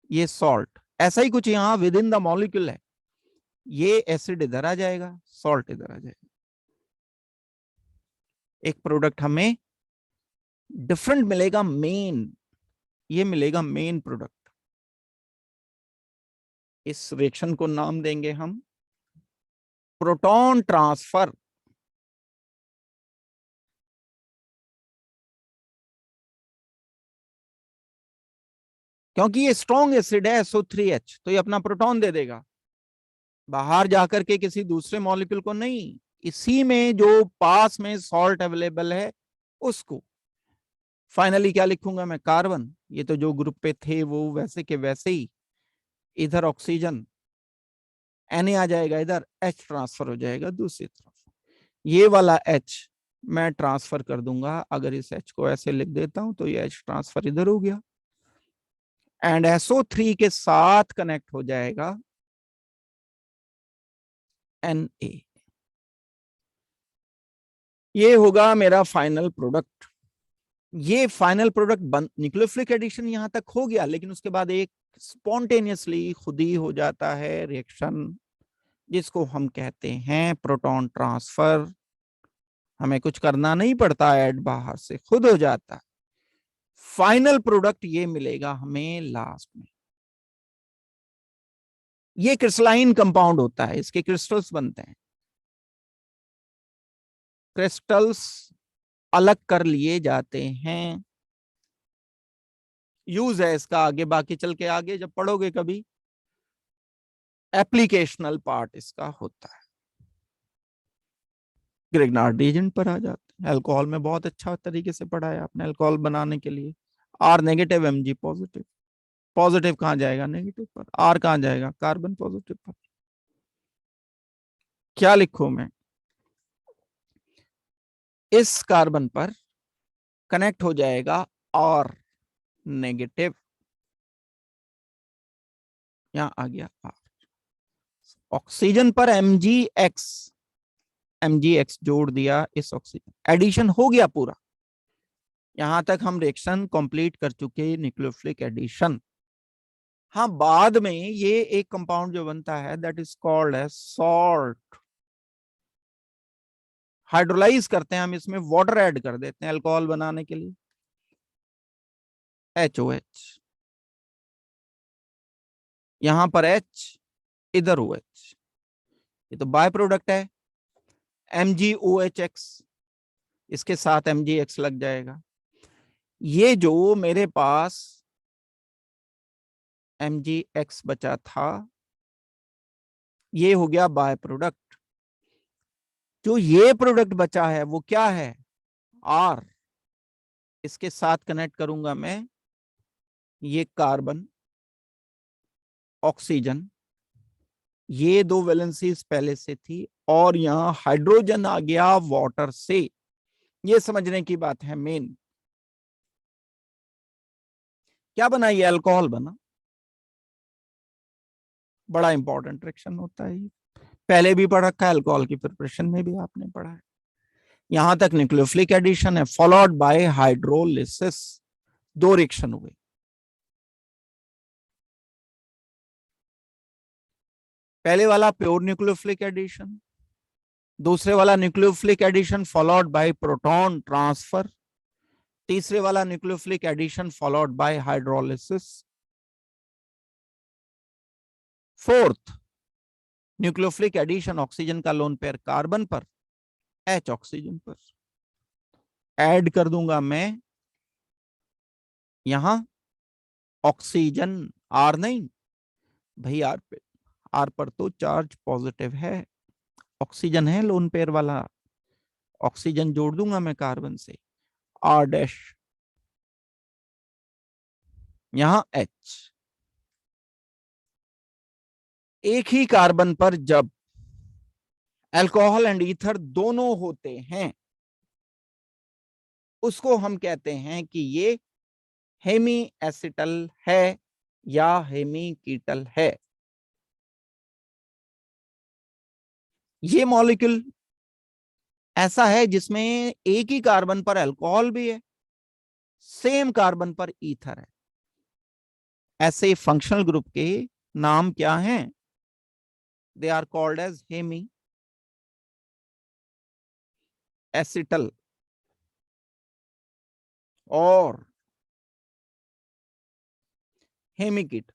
ये सॉल्ट। ऐसा ही कुछ यहां विद इन द मॉलिक्यूल है, ये एसिड इधर आ जाएगा, सॉल्ट इधर आ जाएगा। एक प्रोडक्ट हमें डिफरेंट मिलेगा, मेन, ये मिलेगा मेन प्रोडक्ट। इस रिएक्शन को नाम देंगे हम प्रोटॉन ट्रांसफर। क्योंकि ये स्ट्रॉन्ग एसिड है SO3H, तो ये अपना प्रोटॉन दे देगा, बाहर जाकर के किसी दूसरे मॉलिक्यूल को नहीं, इसी में जो पास में सॉल्ट अवेलेबल है उसको। फाइनली क्या लिखूंगा मैं, कार्बन, ये तो जो ग्रुप पे थे वो वैसे के वैसे ही, इधर ऑक्सीजन, Na आ जाएगा, इधर H ट्रांसफर हो जाएगा दूसरी तरफ, ये वाला H मैं ट्रांसफर कर दूंगा। अगर इस H को ऐसे लिख देता हूं तो ये H ट्रांसफर इधर हो गया, एंड SO3 के साथ कनेक्ट हो जाएगा Na। ये होगा मेरा फाइनल प्रोडक्ट। ये फाइनल प्रोडक्ट न्यूक्लियोफिलिक एडिशन यहां तक हो गया, लेकिन उसके बाद एक स्पॉन्टेनियसली खुद ही हो जाता है रिएक्शन जिसको हम कहते हैं प्रोटॉन ट्रांसफर। हमें कुछ करना नहीं पड़ता, ऐड बाहर से खुद हो जाता है। फाइनल प्रोडक्ट ये मिलेगा हमें लास्ट में। ये क्रिस्टलाइन कंपाउंड होता है, इसके क्रिस्टल्स बनते हैं। क्रिस्टल्स अलग कर लिए जाते हैं। यूज है इसका आगे, बाकी चल के आगे जब पढ़ोगे कभी, एप्लीकेशनल पार्ट इसका होता है। ग्रिग्नार्ड एजेंट पर आ जाते हैं। अल्कोहल में बहुत अच्छा तरीके से पढ़ाया आपने, अल्कोहल बनाने के लिए R negative MG positive. Positive कहां जाएगा? नेगेटिव पर। आर कहां जाएगा? कार्बन पॉजिटिव पर। क्या लिखूं मैं? इस कार्बन पर कनेक्ट हो जाएगा आर नेगेटिव, यहां आ गया आर। ऑक्सीजन पर एमजी एक्स जोड़ दिया इस ऑक्सीजन, एडिशन हो गया पूरा। यहां तक हम रिएक्शन कंप्लीट कर चुके, न्यूक्लियोफिलिक एडिशन। हाँ, बाद में ये एक कंपाउंड जो बनता है that is called as salt. Hydrolyse करते हैं हम, इसमें वाटर ऐड कर देते हैं अल्कोहल बनाने के लिए, HOH। यहां पर H, इधर OH। ये तो बाय प्रोडक्ट है। MgOHX, इसके साथ MgX लग जाएगा। ये जो मेरे पास MgX बचा था, ये हो गया बाय प्रोडक्ट। जो ये प्रोडक्ट बचा है वो क्या है? R। इसके साथ कनेक्ट करूंगा मैं ये कार्बन, ऑक्सीजन, ये दो वैलेंसीज पहले से थी, और यहां हाइड्रोजन आ गया वाटर से। ये समझने की बात है मेन। क्या बना? ये अल्कोहल बना। बड़ा इंपॉर्टेंट रिएक्शन होता है ये, पहले भी पढ़ रखा है, अल्कोहल की प्रिपरेशन में भी आपने पढ़ा है। यहां तक न्यूक्लियोफिलिक एडिशन है, फॉलोड बाय हाइड्रोलिसिस। दो रिएक्शन हुए। पहले वाला प्योर न्यूक्लियोफिलिक एडिशन, दूसरे वाला nucleophilic addition followed by proton transfer, तीसरे वाला nucleophilic addition followed by hydrolysis. Fourth nucleophilic addition, oxygen का लोन पेयर कार्बन पर, H ऑक्सीजन पर। ऐड कर दूंगा मैं यहां ऑक्सीजन, आर नहीं भाई, आर पे, आर पर तो चार्ज पॉजिटिव है, ऑक्सीजन है लोन पेयर वाला। ऑक्सीजन जोड़ दूंगा मैं कार्बन से, आर डैश, यहां H। एक ही कार्बन पर जब अल्कोहल एंड ईथर दोनों होते हैं, उसको हम कहते हैं कि ये हेमी एसिटल है या हेमी कीटल है। ये मॉलिक्यूल ऐसा है जिसमें एक ही कार्बन पर अल्कोहल भी है, सेम कार्बन पर ईथर है। ऐसे फंक्शनल ग्रुप के नाम क्या हैं? They are called as hemiacetal और हेमिकीट।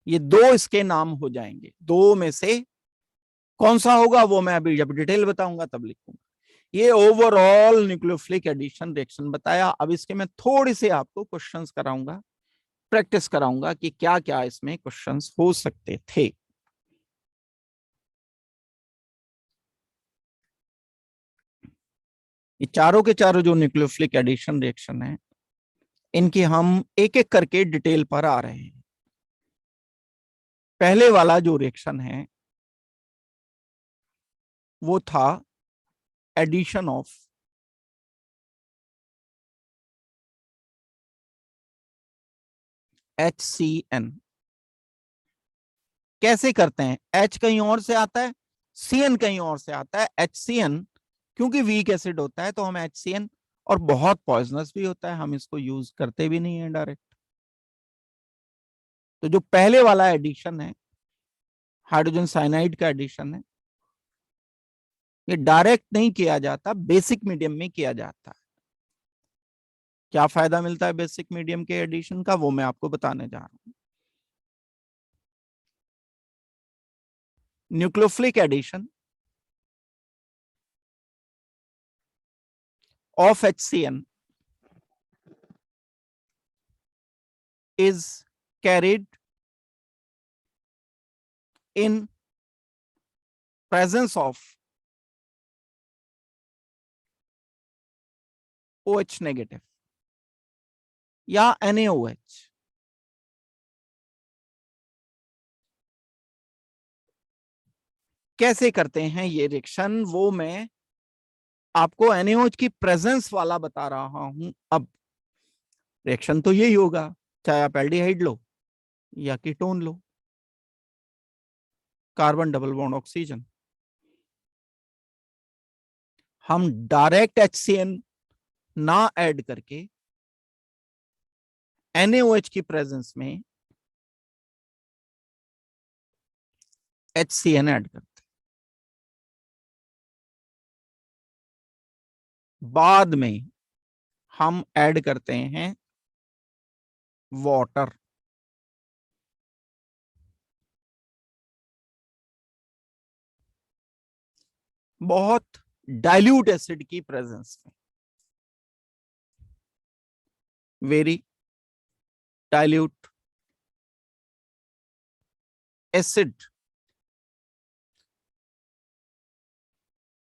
ये दो इसके नाम हो जाएंगे। दो में से कौन सा होगा वो मैं अभी जब डिटेल बताऊंगा तब लिखूंगा। ये ओवरऑल न्यूक्लियोफिलिक एडिशन रिएक्शन बताया। अब इसके मैं थोड़ी सी आपको क्वेश्चंस कराऊंगा, प्रैक्टिस कराऊंगा कि क्या क्या इसमें क्वेश्चंस हो सकते थे। ये चारों के चारों जो न्यूक्लियोफिलिक एडिशन रिएक्शन है, इनकी हम एक एक करके डिटेल पर आ रहे हैं। पहले वाला जो रिएक्शन है वो था एडिशन ऑफ HCN। कैसे करते हैं? H कहीं और से आता है, CN कहीं और से आता है। HCN क्योंकि वीक एसिड होता है तो हम HCN और बहुत पॉइजनस भी होता है, हम इसको यूज करते भी नहीं है डायरेक्ट। तो जो पहले वाला एडिशन है, हाइड्रोजन साइनाइड का एडिशन है, ये डायरेक्ट नहीं किया जाता, बेसिक मीडियम में किया जाता है। क्या फायदा मिलता है बेसिक मीडियम के एडिशन का, वो मैं आपको बताने जा रहा हूं। Nucleophilic addition of HCN is carried in presence of OH negative या NaOH। कैसे करते हैं ये रिएक्शन, वो मैं आपको NaOH की प्रेजेंस वाला बता रहा हूं। अब रिएक्शन तो यही होगा, चाहे आप एल्डिहाइड लो या कीटोन लो, कार्बन डबल बॉन्ड ऑक्सीजन। हम डायरेक्ट HCN ना ऐड करके NaOH की प्रेजेंस में HCN ऐड करते हैं। बाद में हम ऐड करते हैं वाटर। बहुत डाइल्यूट एसिड की प्रेजेंस में, वेरी डाइल्यूट एसिड।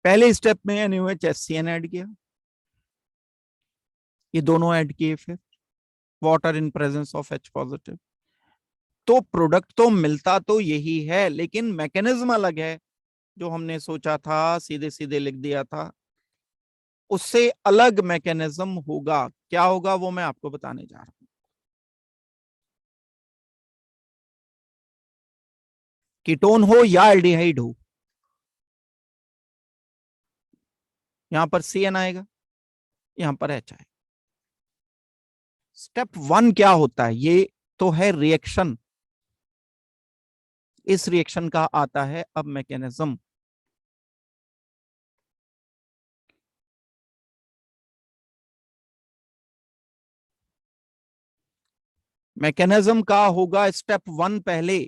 पहले स्टेप में NaOH HCN ऐड किया, ये दोनों ऐड किए, फिर water in presence of H positive. तो प्रोडक्ट तो मिलता तो यही है, लेकिन मैकेनिज्म अलग है। जो हमने सोचा था सीधे सीधे लिख दिया था, उससे अलग मैकेनिज्म होगा। क्या होगा वो मैं आपको बताने जा रहा हूं। कीटोन हो या एल्डिहाइड हो, यहां पर CN आएगा, यहां पर H आएगा। स्टेप 1 क्या होता है, ये तो है रिएक्शन। इस रिएक्शन का आता है अब मैकेनिज्म। मैकेनिज्म का होगा स्टेप 1 पहले।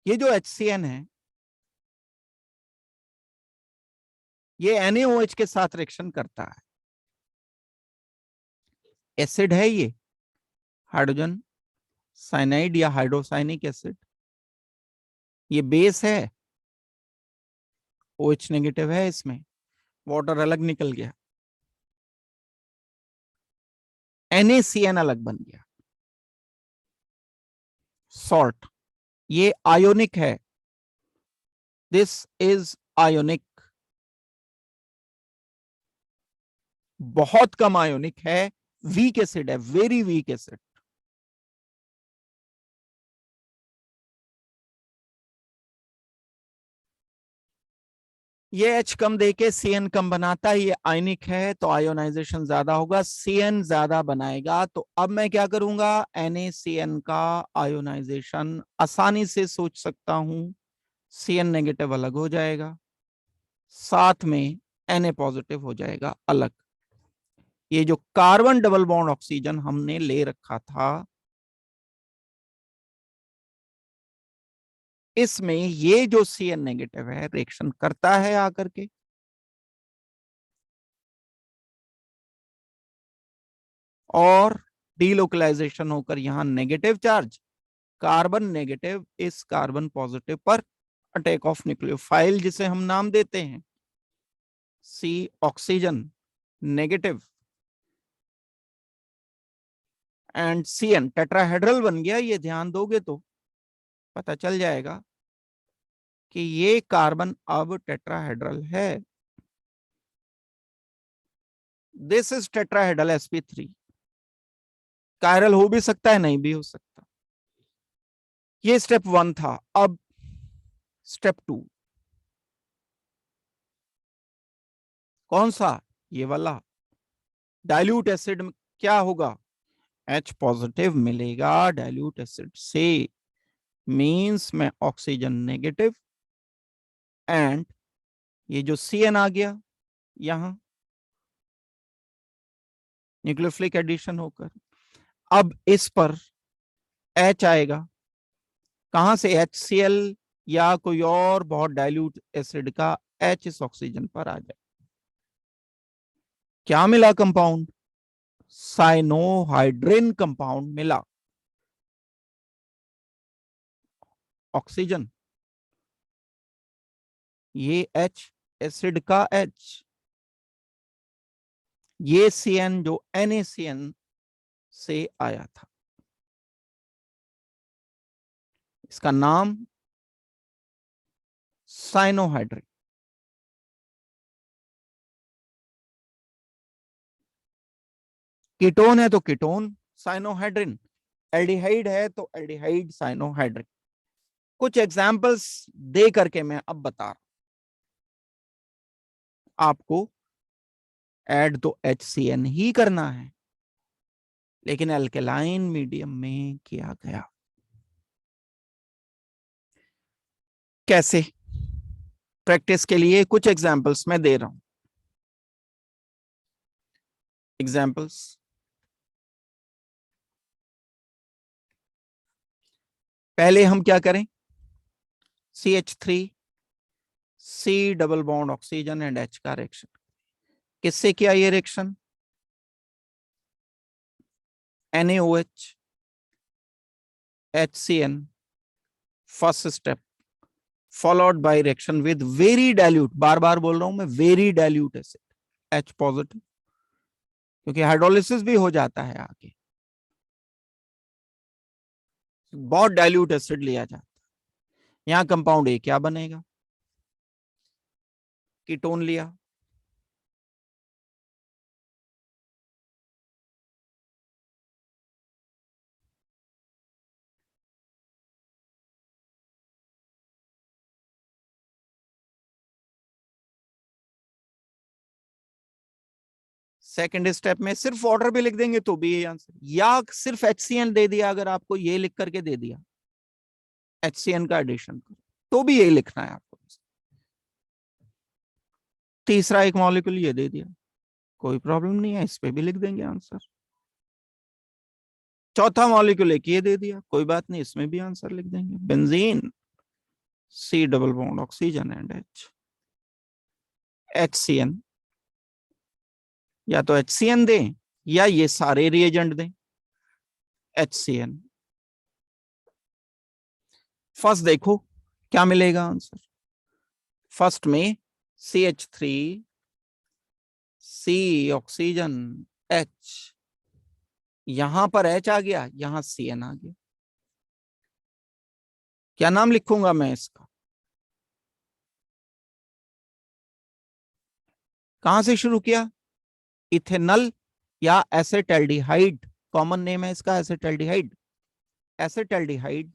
ये जो HCN है, ये NaOH के साथ रिएक्शन करता है। एसिड है ये, हाइड्रोजन साइनाइड या हाइड्रोसाइनिक एसिड। ये बेस है, OH नेगेटिव है, इसमें वाटर अलग निकल गया, NaCN अलग बन गया, सॉल्ट। ये आयोनिक है, दिस इज आयोनिक, बहुत कम आयोनिक है, वीक एसिड है, वेरी वीक एसिड। ये H कम देके CN कम बनाता है, ये आयनिक है तो आयोनाइजेशन ज्यादा होगा, CN ज्यादा बनाएगा। तो अब मैं क्या करूंगा, NaCN का आयोनाइजेशन आसानी से सोच सकता हूं, CN नेगेटिव अलग हो जाएगा, साथ में Na पॉजिटिव हो जाएगा अलग। ये जो कार्बन डबल बॉन्ड ऑक्सीजन हमने ले रखा था, इसमें ये जो CN नेगेटिव है रिएक्शन करता है आकर के, और डीलोकलाइजेशन होकर यहां नेगेटिव चार्ज, कार्बन नेगेटिव इस कार्बन पॉजिटिव पर अटैक ऑफ न्यूक्लियोफाइल, जिसे हम नाम देते हैं C oxygen negative and CN tetrahedral बन गया। ये ध्यान दोगे तो पता चल जाएगा कि ये कार्बन अब टेट्राहेड्रल है। This is tetrahedral sp3। Chiral हो भी सकता है, नहीं भी हो सकता। ये स्टेप 1 था। अब स्टेप 2, कौन सा? ये वाला। डाइल्यूट एसिड में क्या होगा? H पॉजिटिव मिलेगा डाइल्यूट एसिड से, मींस में ऑक्सीजन नेगेटिव, एंड ये जो CN आ गया यहां न्यूक्लियोफिलिक एडिशन होकर, अब इस पर H आएगा। कहां से? HCl या कोई और बहुत डाइल्यूट एसिड का H इस ऑक्सीजन पर आ जाए। क्या मिला कंपाउंड? साइनोहाइड्रिन कंपाउंड मिला। ऑक्सीजन, ये H एसिड का H, ये CN जो NaCN से आया था, इसका नाम साइनोहाइड्रिन। कीटोन है तो कीटोन साइनोहाइड्रिन, एल्डिहाइड है तो एल्डिहाइड साइनोहाइड्रिन। कुछ एग्जांपल्स दे करके मैं अब बता रहा हूं आपको। ऐड तो HCN ही करना है, लेकिन अल्केलाइन मीडियम में किया गया। कैसे? प्रैक्टिस के लिए कुछ एग्जांपल्स मैं दे रहा हूं। एग्जांपल्स, पहले हम क्या करें? CH3 C double bond oxygen and H का रिएक्शन। किससे किया ये reaction? NaOH HCN, first step, followed by reaction with very dilute, बार बार बोल रहा हूं मैं, very dilute acid H positive, क्योंकि हाइड्रोलिसिस भी हो जाता है आगे, बहुत डाइल्यूट एसिड लिया जाता है। यहां कंपाउंड A क्या बनेगा? कीटोन लिया, सेकंड स्टेप में सिर्फ वाटर भी लिख देंगे तो भी ये आंसर, या सिर्फ HCN दे दिया, अगर आपको ये लिख करके दे दिया HCN का एडिशन तो भी यही लिखना है आपको। तीसरा एक मॉलिक्यूल ये दे दिया, कोई प्रॉब्लम नहीं है, इस पे भी लिख देंगे आंसर। चौथा मॉलिक्यूल एक ये दे दिया, कोई बात नहीं, इसमें भी आंसर लिख देंगे। Benzene C double bond oxygen and H, HCN, या तो HCN दें या ये सारे रिएजेंट दें। HCN फर्स्ट देखो क्या मिलेगा आंसर। फर्स्ट में CH3 C ऑक्सीजन H, यहां पर H आ गया, यहां CN आ गया। क्या नाम लिखूंगा मैं इसका? कहां से शुरू किया? इथेनल या एसेटल्डिहाइड, कॉमन नेम है इसका acetaldehyde. Acetaldehyde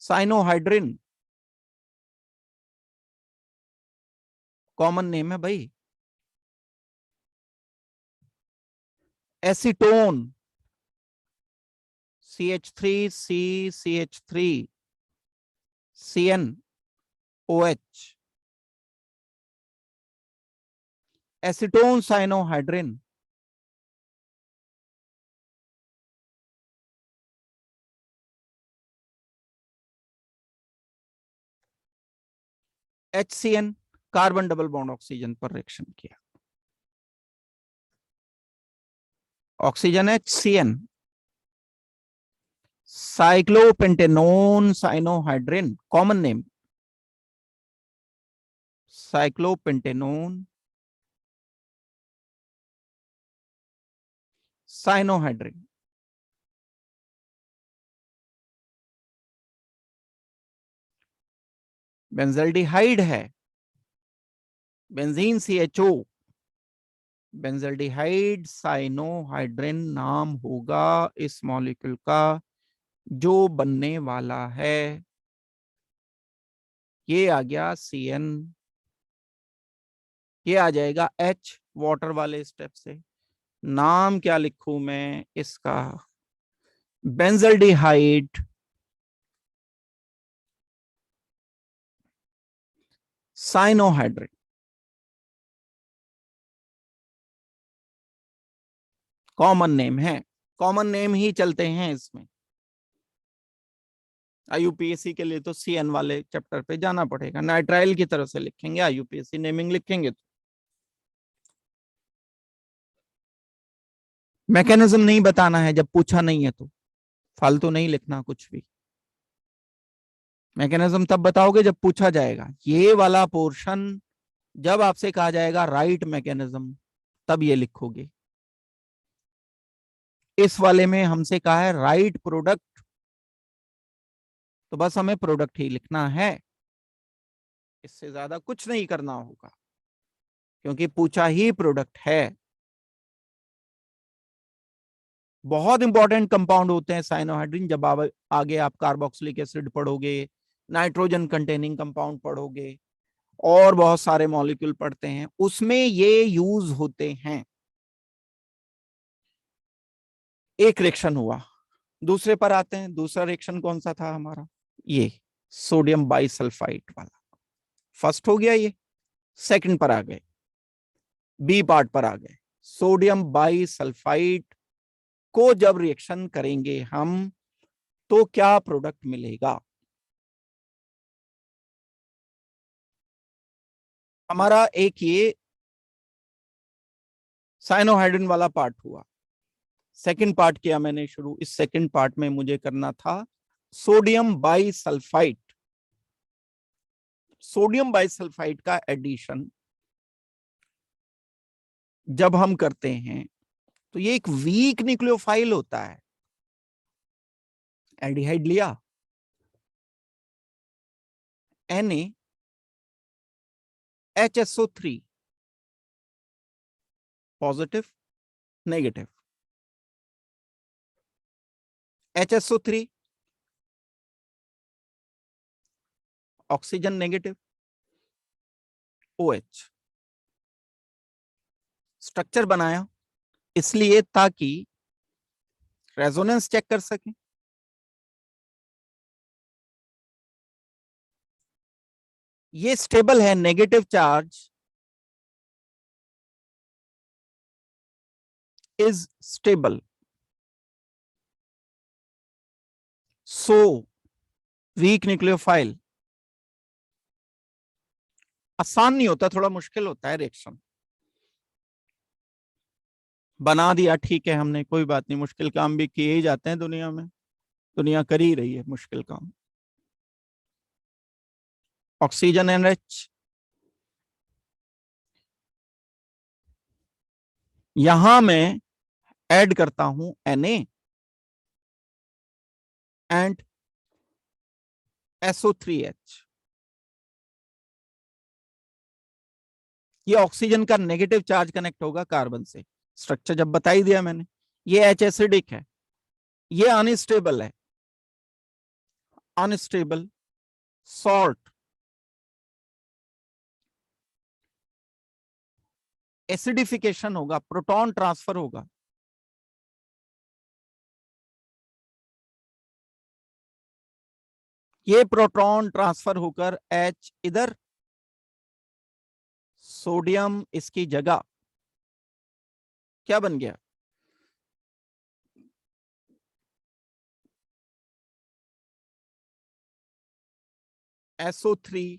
cyanohydrin, common name है भाई। Acetone CH3C CH3 CnOH, acetone cyanohydrin. HCN carbon double bond oxygen पर रिएक्शन किया, oxygen HCN, cyclopentanone cyanohydrin, common name cyclopentanone cyanohydrin. Benzaldehyde है, बेंजीन CHO, बेंजल्डिहाइड साइनोहाइड्रिन नाम होगा इस मॉलिक्यूल का जो बनने वाला है। ये आ गया CN, ये आ जाएगा H वाटर वाले स्टेप से। नाम क्या लिखूं मैं इसका? Benzaldehyde cyanohydrin. कॉमन नेम है, कॉमन नेम ही चलते हैं इसमें। IUPAC के लिए तो CN वाले चैप्टर पे जाना पड़ेगा, नाइट्राइल की तरफ से लिखेंगे, IUPAC नेमिंग लिखेंगे तो। मैकेनिज्म नहीं बताना है जब पूछा नहीं है तो, फालतू नहीं लिखना कुछ भी। मैकेनिज्म तब बताओगे जब पूछा जाएगा। ये वाला पोर्शन जब आपसे कहा जाएगा राइट मैकेनिज्म, तब ये लिखोगे। इस वाले में हमसे कहा है राइट प्रोडक्ट, तो बस हमें प्रोडक्ट ही लिखना है, इससे ज्यादा कुछ नहीं करना होगा, क्योंकि पूछा ही प्रोडक्ट है। बहुत इंपॉर्टेंट कंपाउंड होते हैं साइनोहाइड्रिन। जब आगे आप कार्बोक्सिलिक एसिड पढ़ोगे, नाइट्रोजन कंटेनिंग कंपाउंड पढ़ोगे, और बहुत सारे मॉलिक्यूल पढ़ते हैं, उसमें ये यूज होते हैं। एक रिएक्शन हुआ, दूसरे पर आते हैं। दूसरा रिएक्शन कौन सा था हमारा? ये सोडियम बाइसल्फाइड वाला। फर्स्ट हो गया ये, सेकंड पर आ गए, बी पार्ट पर आ गए। सोडियम बाइसल्फाइड को जब रिएक्शन करेंगे हम, तो क्या प्रोडक्ट मिलेगा? हमारा एक ये साइनोहाइड्रिन वाला पार्ट हुआ। सेकंड पार्ट किया मैंने शुरू। इस सेकंड पार्ट में मुझे करना था सोडियम बाइसल्फाइड। सोडियम बाइसल्फाइड का एडिशन जब हम करते हैं तो ये एक वीक न्यूक्लियोफाइल होता है। एल्डिहाइड लिया, NaHSO3 positive negative, HSO3 oxygen negative, OH। Structure बनाया इसलिए ताकि रेजोनेंस चेक कर सकें। ये स्टेबल है, negative charge is stable, so weak nucleophile. आसान नहीं होता, थोड़ा मुश्किल होता है रिएक्शन। बना दिया, ठीक है, हमने, कोई बात नहीं। मुश्किल काम भी किए ही जाते हैं दुनिया में, दुनिया कर ही रही है मुश्किल काम। ऑक्सीजन NH, यहां मैं ऐड करता हूं Na एंड SO3H। ये ऑक्सीजन का नेगेटिव चार्ज कनेक्ट होगा कार्बन से। स्ट्रक्चर जब बता ही दिया मैंने। ये H एसिडिक है, ये अनस्टेबल है, अनस्टेबल सॉल्ट। एसिडिफिकेशन होगा, प्रोटॉन ट्रांसफर होगा। ये प्रोटॉन ट्रांसफर होकर H इधर, सोडियम इसकी जगह क्या बन गया? SO3,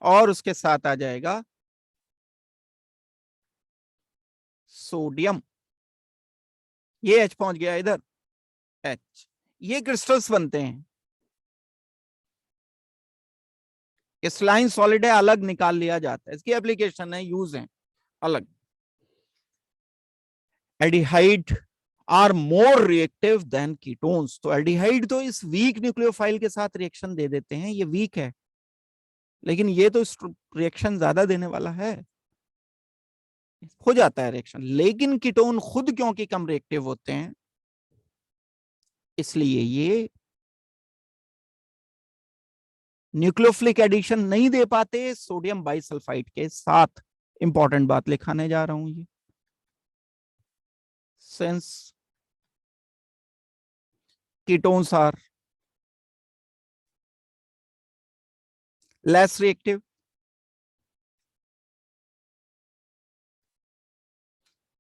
और उसके साथ आ जाएगा सोडियम। ये H पहुंच गया इधर, H। ये क्रिस्टल्स बनते हैं। क्रिस्टलाइन सॉलिड है, अलग निकाल लिया जाता है, इसकी एप्लीकेशन है, यूज है अलग। Aldehyde are more reactive than ketones. तो एल्डिहाइड तो इस वीक न्यूक्लियोफाइल के साथ रिएक्शन दे देते हैं, ये वीक है, लेकिन ये तो रिएक्शन ज्यादा देने वाला है, हो जाता है रिएक्शन। लेकिन कीटोन खुद क्योंकि कम रिएक्टिव होते हैं, इसलिए ये न्यूक्लियोफिलिक एडिशन नहीं दे पाते सोडियम बाइसल्फाइड के साथ। इंपॉर्टेंट बात लिखाने जा रहा हूं ये। Since ketones are less reactive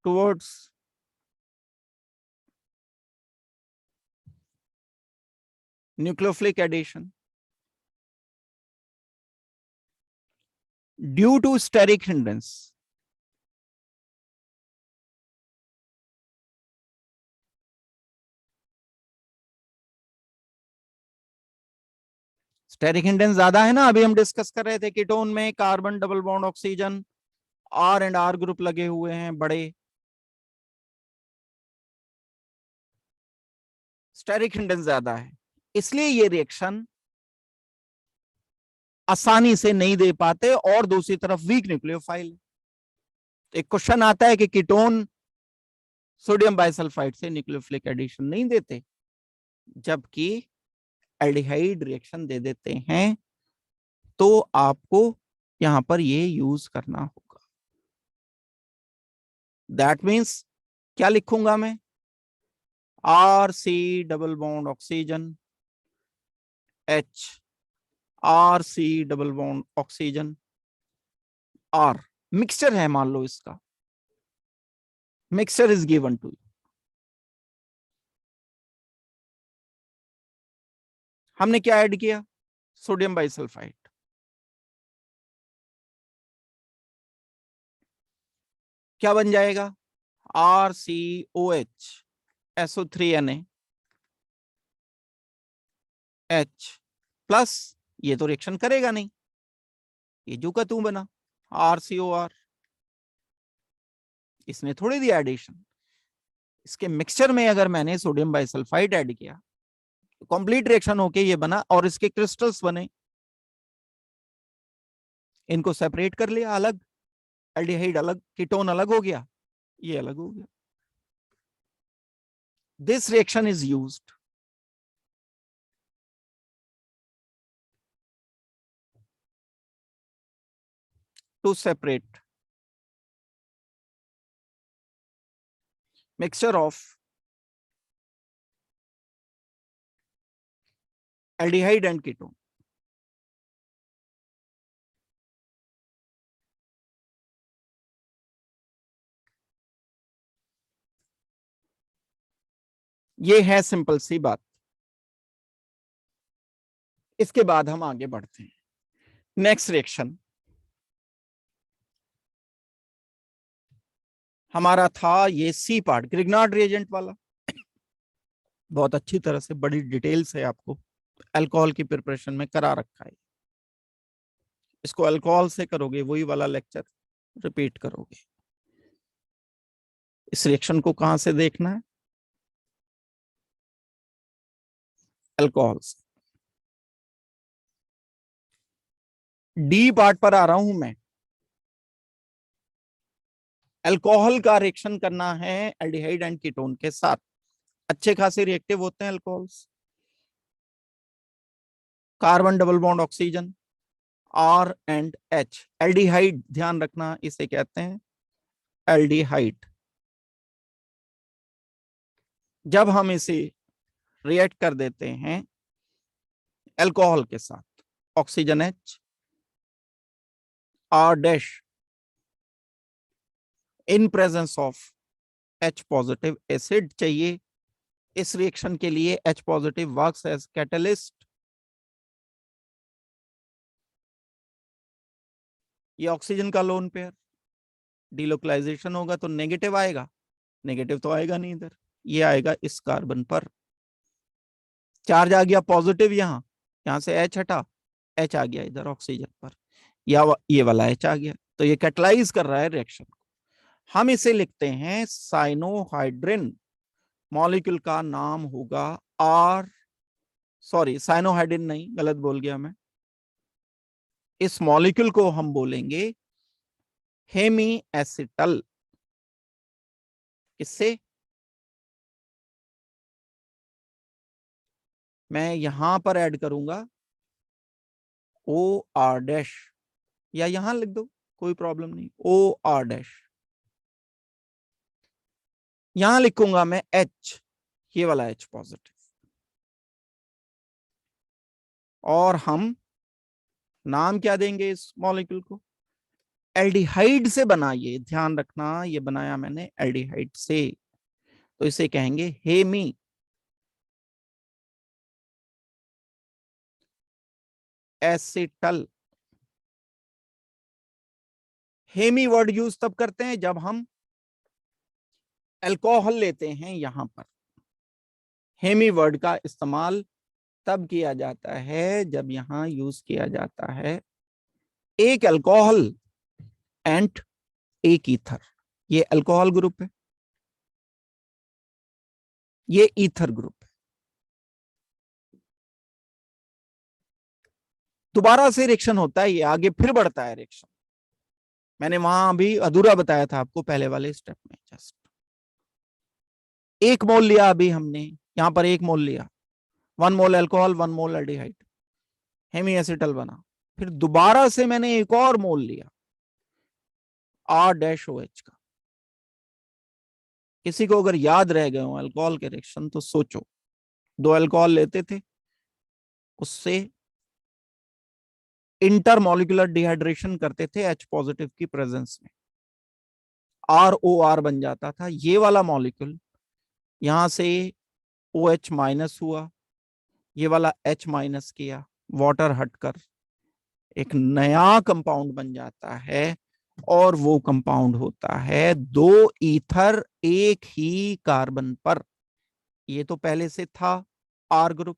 towards nucleophilic addition due to steric hindrance. Steric hindrance ज्यादा है ना, अभी हम डिस्कस कर रहे थे कीटोन में carbon double bond oxygen R and R group लगे हुए हैं बड़े, स्टेरिक हिंडेंस ज्यादा है, इसलिए ये रिएक्शन आसानी से नहीं दे पाते, और दूसरी तरफ वीक न्यूक्लियोफाइल। एक क्वेश्चन आता है कि कीटोन सोडियम बाइसल्फाइड से न्यूक्लियोफिलिक एडिशन नहीं देते, जबकि एल्डिहाइड रिएक्शन दे देते हैं, तो आपको यहां पर ये यूज करना होगा। दैट मीन्स क्या लिखूंगा मैं, R C double bond oxygen H, R C double bond oxygen R, mixture है मान लो इसका, mixture is given to you. हमने क्या ऐड किया, सोडियम बाइसल्फाइड, क्या बन जाएगा, R C O H SO3Na H plus, ये तो रिएक्शन करेगा नहीं, ये जो का तू बना RCOR, इसने थोड़ी दिया एडिशन। इसके मिक्सचर में अगर मैंने सोडियम बाइसल्फाइड ऐड किया तो कंप्लीट रिएक्शन होके ये बना, और इसके क्रिस्टल्स बने, इनको सेपरेट कर लिया अलग, एल्डिहाइड अलग, कीटोन अलग हो गया, ये अलग हो गया। This reaction is used to separate mixture of aldehyde and ketone. ये है सिंपल सी बात। इसके बाद हम आगे बढ़ते हैं। नेक्स्ट रिएक्शन हमारा था ये सी पार्ट, ग्रिग्नार्ड रिएजेंट वाला, बहुत अच्छी तरह से बड़ी डिटेल से आपको अल्कोहल की प्रिपरेशन में करा रखा है। इसको अल्कोहल से करोगे, वही वाला लेक्चर रिपीट करोगे। इस रिएक्शन को कहां से देखना है, अल्कोहल से। डी पार्ट पर आ रहा हूं मैं। अल्कोहल का रिएक्शन करना है एल्डिहाइड एंड कीटोन के साथ, अच्छे खासे रिएक्टिव होते हैं alcohols. Carbon double bond oxygen R and H, aldehyde, ध्यान रखना इसे कहते हैं एल्डिहाइड। जब हम इसे रिएक्ट कर देते हैं अल्कोहल के साथ, oxygen H, R dash in presence of H positive acid चाहिए इस रिएक्शन के लिए। H positive works as catalyst. ये ऑक्सीजन का लोन पेयर, डिलोकलाइजेशन होगा तो नेगेटिव आएगा, नेगेटिव तो आएगा नहीं इधर, ये आएगा इस कार्बन पर। चार्ज आ गया पॉजिटिव, यहां से H हटा, H आ गया इधर ऑक्सीजन पर, या ये वाला H आ गया, तो ये कैटलाइज कर रहा है रिएक्शन को। हम इसे लिखते हैं साइनोहाइड्रिन, मॉलिक्यूल का नाम होगा आर, सॉरी साइनोहाइड्रिन नहीं, गलत बोल गया मैं, इस मॉलिक्यूल को हम बोलेंगे हेमी एसिटल। इससे मैं यहां पर ऐड करूंगा ओ आर डैश, या यहां लिख दो, कोई प्रॉब्लम नहीं, ओ आर डैश। यहां लिखूंगा मैं एच, ये वाला एच पॉजिटिव। और हम नाम क्या देंगे इस मॉलिक्यूल को? एल्डिहाइड से बना, ये ध्यान रखना, ये बनाया मैंने एल्डिहाइड से, तो इसे कहेंगे hemiacetal. Hemi word use तब करते हैं जब हम अल्कोहल लेते हैं। यहां पर हेमी वर्ड का इस्तेमाल तब किया जाता है जब यहां यूज किया जाता है एक अल्कोहल एंड एक ईथर। ये अल्कोहल ग्रुप है, ये ईथर ग्रुप है। दोबारा से रिएक्शन होता है, ये आगे फिर बढ़ता है रिएक्शन। मैंने वहां भी अधूरा बताया था आपको पहले वाले स्टेप में। जस्ट एक मोल लिया अभी हमने, यहां पर एक मोल लिया, 1 मोल अल्कोहल 1 मोल एल्डिहाइड, हेमी एसिटल बना। फिर दोबारा से मैंने एक और मोल लिया आर डैश ओ एच का। किसी को अगर याद रह गए हो अल्कोहल के रिएक्शन तो सोचो, 2 अल्कोहल लेते थे, उससे इंटरमोलिकुलर डिहाइड्रेशन करते थे एच पॉजिटिव की प्रेजेंस में, आर ओ आर बन जाता था। ये वाला मॉलिक्यूल यहां से ओ एच माइनस हुआ, ये वाला एच माइनस किया, वाटर हटकर एक नया कंपाउंड बन जाता है, और वो कंपाउंड होता है 2 ईथर एक ही कार्बन पर। ये तो पहले से था आर ग्रुप,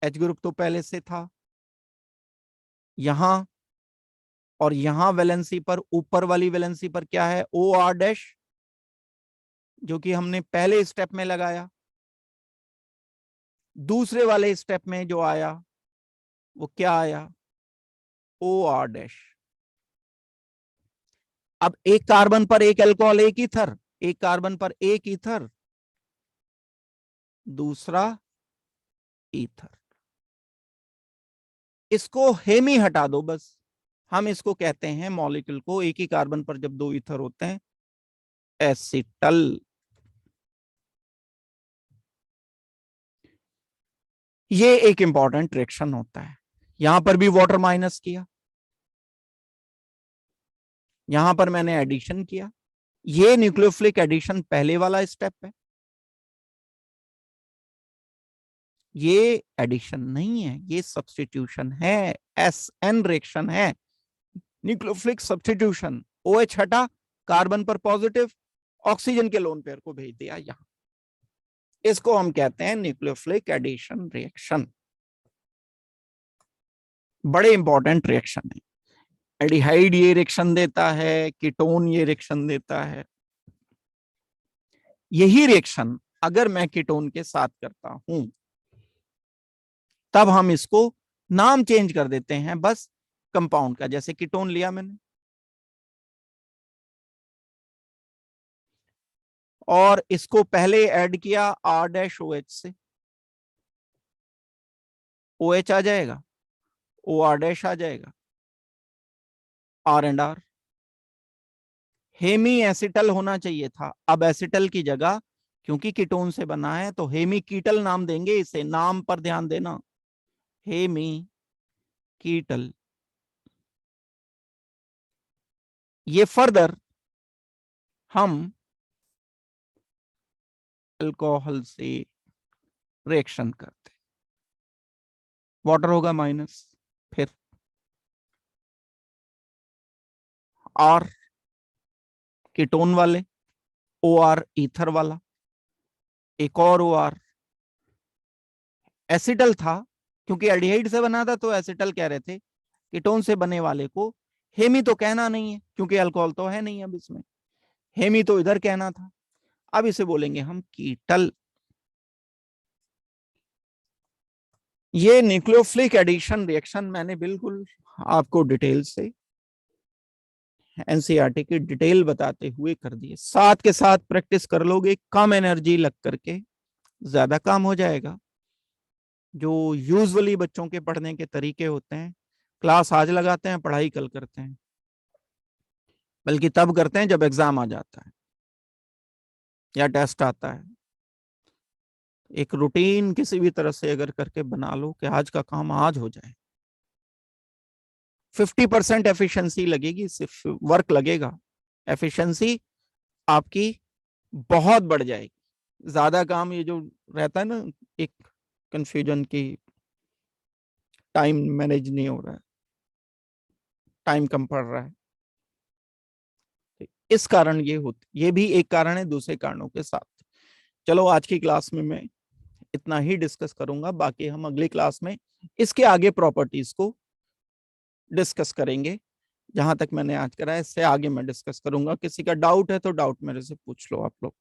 एच ग्रुप तो पहले से था यहां, और यहां वैलेंसी पर, ऊपर वाली वैलेंसी पर क्या है? ओ आर डैश, जो कि हमने पहले स्टेप में लगाया। दूसरे वाले स्टेप में जो आया वो क्या आया? O R dash. अब एक कार्बन पर एक अल्कोहल एक ईथर, एक कार्बन पर एक ईथर, दूसरा ईथर। इसको हेमी हटा दो बस, हम इसको कहते हैं मॉलिक्यूल को, एक ही कार्बन पर जब 2 ईथर होते हैं, एसिटल। ये एक इंपॉर्टेंट रिएक्शन होता है। यहां पर भी वाटर माइनस किया, यहां पर मैंने एडिशन किया। ये न्यूक्लियोफिलिक एडिशन पहले वाला स्टेप है, ये एडिशन नहीं है, ये सब्स्टिट्यूशन है, एस एन रिएक्शन है, न्यूक्लियोफिलिक सब्स्टिट्यूशन। ओ एच हटा, कार्बन पर पॉजिटिव, ऑक्सीजन के लोन पेयर को भेज दिया यहां। इसको हम कहते हैं न्यूक्लियोफिलिक एडिशन रिएक्शन। बड़े इंपॉर्टेंट रिएक्शन है। एल्डिहाइड ये रिएक्शन देता है, कीटोन ये रिएक्शन देता है। यही रिएक्शन अगर मैं कीटोन के साथ करता हूं, तब हम इसको नाम चेंज कर देते हैं बस कंपाउंड का। जैसे कीटोन लिया मैंने, और इसको पहले ऐड किया आर डैश ओ एच से, ओ एच आ जाएगा, ओ आर डैश आ जाएगा, R and R. Hemiacetal होना चाहिए था, अब एसिटल की जगह, क्योंकि कीटोन से बना है तो हेमी कीटल नाम देंगे इसे, नाम पर ध्यान देना, हेमी कीटल। ये फर्दर हम अल्कोहल से रिएक्शन करते, वाटर होगा माइनस, फिर आर कीटोन वाले, ओ आर ईथर वाला, एक और ओ आर एसिटल था, क्योंकि एल्डिहाइड से बना था तो एसिटल कह रहे थे। कीटोन से बने वाले को हेमी तो कहना नहीं है, क्योंकि अल्कोहल तो है नहीं अब इसमें, हेमी तो इधर कहना था, अब इसे बोलेंगे हम कीटल। ये न्यूक्लियोफिलिक एडिशन रिएक्शन मैंने बिल्कुल आपको डिटेल से एनसीईआरटी की डिटेल बताते हुए कर दिए। साथ के साथ प्रैक्टिस कर लोगे, कम एनर्जी लग करके ज्यादा काम हो जाएगा। जो यूजुअली बच्चों के पढ़ने के तरीके होते हैं, क्लास आज लगाते हैं, पढ़ाई कल करते हैं, बल्कि तब करते हैं जब एग्जाम आ जाता है या टेस्ट आता है। एक रूटीन किसी भी तरह से अगर करके बना लो कि आज का काम आज हो जाए, 50% एफिशिएंसी लगेगी, सिर्फ वर्क लगेगा, एफिशिएंसी आपकी बहुत बढ़ जाएगी। ज्यादा काम ये जो रहता है ना, एक कंफ्यूजन की, टाइम मैनेज नहीं हो रहा है, टाइम कम पड़ रहा है, इस कारण ये भी एक कारण है दूसरे कारणों के साथ। चलो आज की क्लास में मैं इतना ही डिस्कस करूंगा, बाकी हम अगली क्लास में इसके आगे प्रॉपर्टीज को डिस्कस करेंगे। जहां तक मैंने आज करा है इससे आगे मैं डिस्कस करूंगा। किसी का डाउट है तो डाउट मेरे से पूछ लो आप लोग।